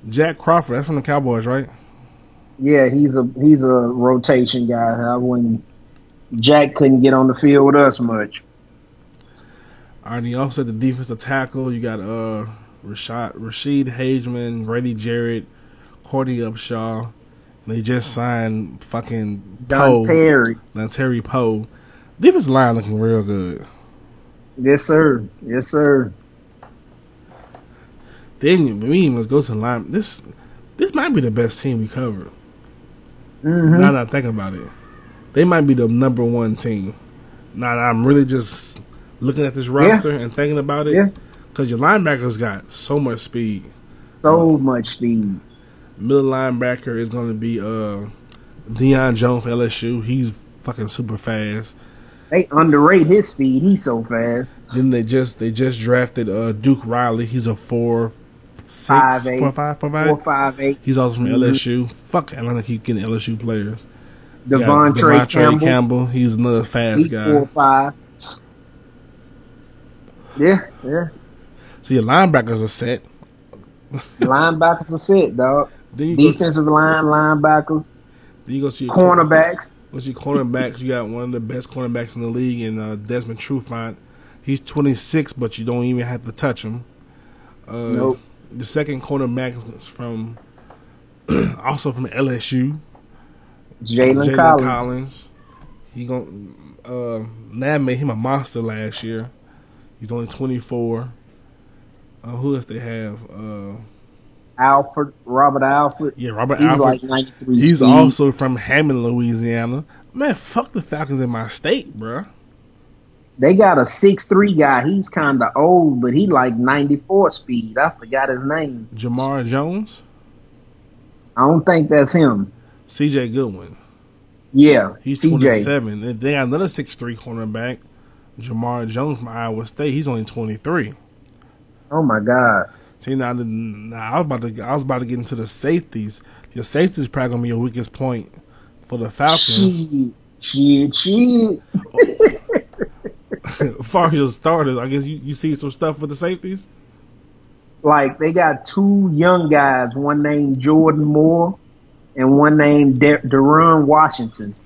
Jack Crawford. That's from the Cowboys, right? Yeah, he's a rotation guy. Jack couldn't get on the field with us much. All right, you also at the defensive tackle. You got Rashid Hageman, Grady Jarrett, Courtney Upshaw. They just signed fucking Terry Poe. Defensive line looking real good. Yes, sir. Yes, sir. Then let's go to the line. This might be the best team we covered. Mm-hmm. Now that I think about it, they might be the number one team. Now I'm really just looking at this roster and thinking about it, because your linebackers got so much speed. So much speed. Middle linebacker is going to be Deion Jones for LSU. He's fucking super fast. They underrate his speed. He's so fast. Then they just drafted Duke Riley. He's a 4'5". 4'5". He's also from LSU. Fuck, Atlanta keep getting LSU players. Devontae Campbell. He's another fast guy. 4'5". Yeah. So your linebackers are set. Linebackers are set, dog. Defensive line, linebackers. Then you go see your cornerbacks. Cornerbacks. You got one of the best cornerbacks in the league in Desmond Trufant. He's 26, but you don't even have to touch him. Nope. The second cornerback is from also from LSU. Jalen Collins. He Nav made him a monster last year. He's only 24. Who else they have? Robert Alford. Yeah, Robert He's Alford. Like 93 He's speed. also from Hammond, Louisiana. Man, fuck the Falcons in my state, bruh. They got a 6'3" guy. He's kind of old, but he like 94 speed. I forgot his name. Jamar Jones? I don't think that's him. C.J. Goodwin. Yeah, he's CJ. 27. They got another 6'3" cornerback, Jamar Jones from Iowa State. He's only 23. Oh my God! See, now I was about to get into the safeties. Your safety is probably gonna be your weakest point for the Falcons. Shit. As far as your starters, I guess you see some stuff with the safeties. Like they got two young guys, one named Jordan Moore and one named Deron Washington.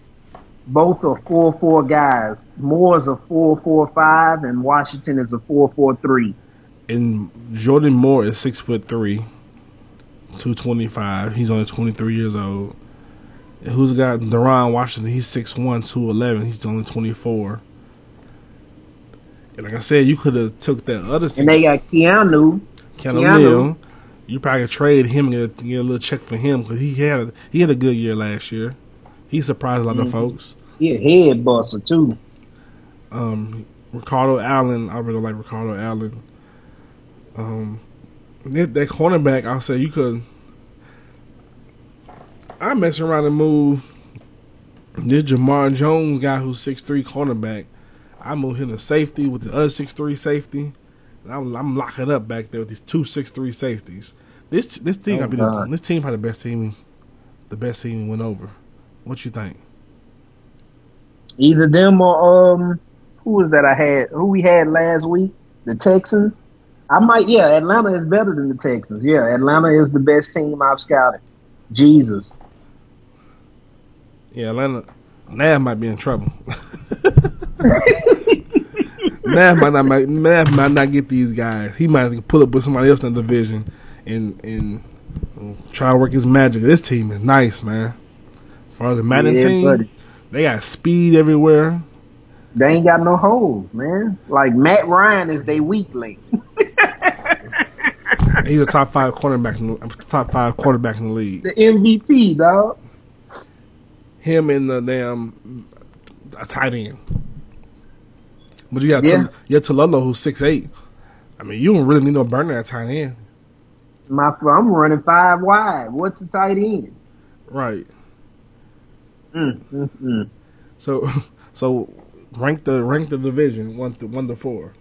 Both are 4'4" guys. Moore's a 4'5", and Washington is a 4'3". And Jordan Moore is 6'3", 225. He's only 23 years old. And who's got Deron Washington? He's 6'1", 211. He's only 24. And like I said, you could have took that other. And they got Keanu Neal. You probably could trade him and get a little check for him because he had a good year last year. He surprised a lot of folks. He a head buster too. Ricardo Allen, I really like Ricardo Allen. That cornerback, I'll say you could. I mess around and move this Jamar Jones guy who's 6'3" cornerback. I move him to safety with the other 6'3" safety. And I'm locking up back there with these two 6'3" safeties. This team this team probably the best team went over. What you think? Either them or who was that who we had last week? The Texans. Atlanta is better than the Texans. Yeah, Atlanta is the best team I've scouted. Jesus. Yeah, Atlanta. Nav might be in trouble. Nav might not get these guys. He might pull up with somebody else in the division and try to work his magic. This team is nice, man. As far as the Madden team, buddy. They got speed everywhere. They ain't got no holes, man. Like Matt Ryan is their weak link. He's a top 5 quarterback in the league. The MVP, dog. Him and the damn tight end. But you got Talolo who's 6'8". I mean, you don't really need no burner at tight end. I'm running 5 wide. What's a tight end? Right. So Rank the division 1 to 4.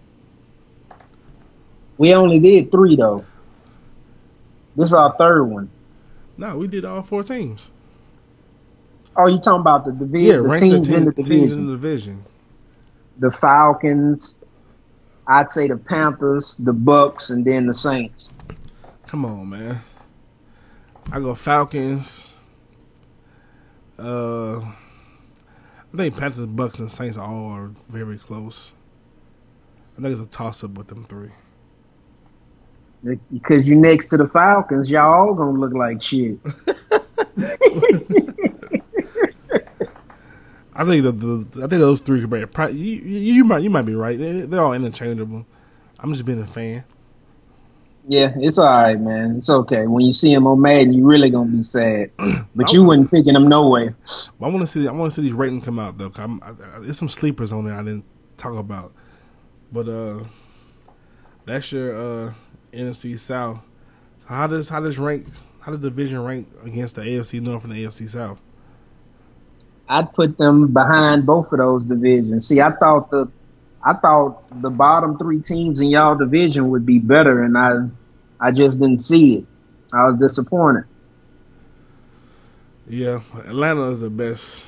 We only did 3 though. This is our 3rd one. No, we did all 4 teams. Oh, you talking about the division? Yeah, the rank teams the in the division. teams in the division. The Falcons. I'd say the Panthers, the Bucks, and then the Saints. Come on, man. I go Falcons. I think Panthers, Bucks, and Saints all are very close. I think it's a toss-up with them 3. Because you next to the Falcons, y'all all gonna look like shit. I think I think those 3 could be. You might be right. They're all interchangeable. I'm just being a fan. Yeah, it's all right, man. It's okay. When you see him on Madden, you really gonna be sad. But you wasn't picking him no way. I want to see these ratings come out though. There's some sleepers on there I didn't talk about. But that's your NFC South. So how does the division rank against the AFC North and the AFC South? I'd put them behind both of those divisions. See, I thought the bottom 3 teams in y'all division would be better, and I just didn't see it. I was disappointed. Yeah, Atlanta is the best.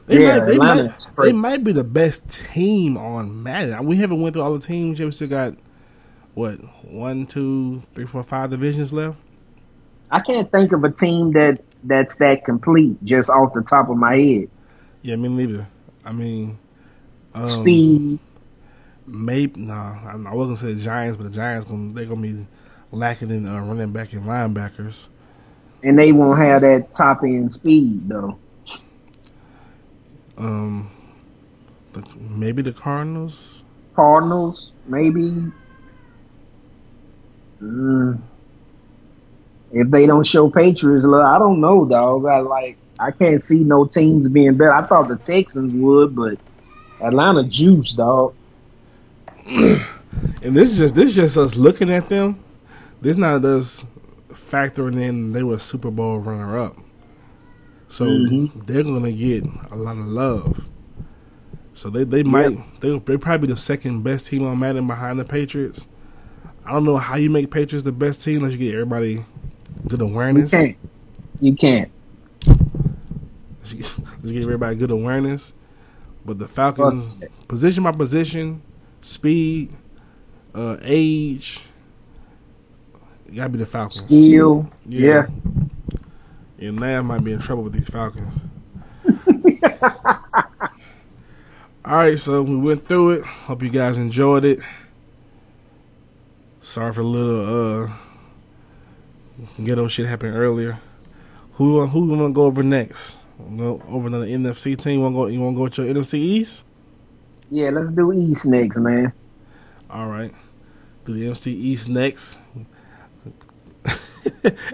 They might be the best team on Madden. We haven't went through all the teams yet. We still got, 1, 2, 3, 4, 5 divisions left? I can't think of a team that's that complete just off the top of my head. Yeah, me neither. I mean, speed. Maybe I wasn't gonna say the Giants, but the Giants they're gonna be lacking in running back and linebackers, and they won't have that top end speed though. Maybe the Cardinals. Cardinals, maybe. If they don't show Patriots love, I don't know, dog. I can't see no teams being better. I thought the Texans would, but Atlanta juice, dog. And this is just us looking at them. This not us factoring in they were a Super Bowl runner up. So they're gonna get a lot of love. So they probably the second best team on Madden behind the Patriots. I don't know how you make Patriots the best team unless you get everybody good awareness. You can't. Let's get everybody good awareness. But the Falcons, position by position, speed, age, you gotta be the Falcons. Skill, yeah. And now I might be in trouble with these Falcons. All right, so we went through it. Hope you guys enjoyed it. Sorry for a little ghetto shit happened earlier. Who wanna go over next? Go over another NFC team. You wanna go with your NFC East? Yeah, let's do East next, man. All right, do the NFC East next.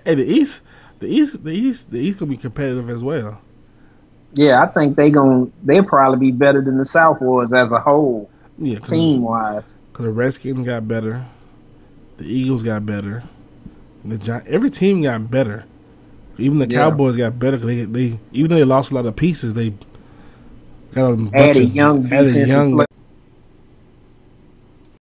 Hey, the East gonna be competitive as well. Yeah, I think they'll probably be better than the South was as a whole. Yeah, team wise. Because the Redskins got better, the Eagles got better, every team got better. Even the Cowboys got better because they even though they lost a lot of pieces, they got a bunch of young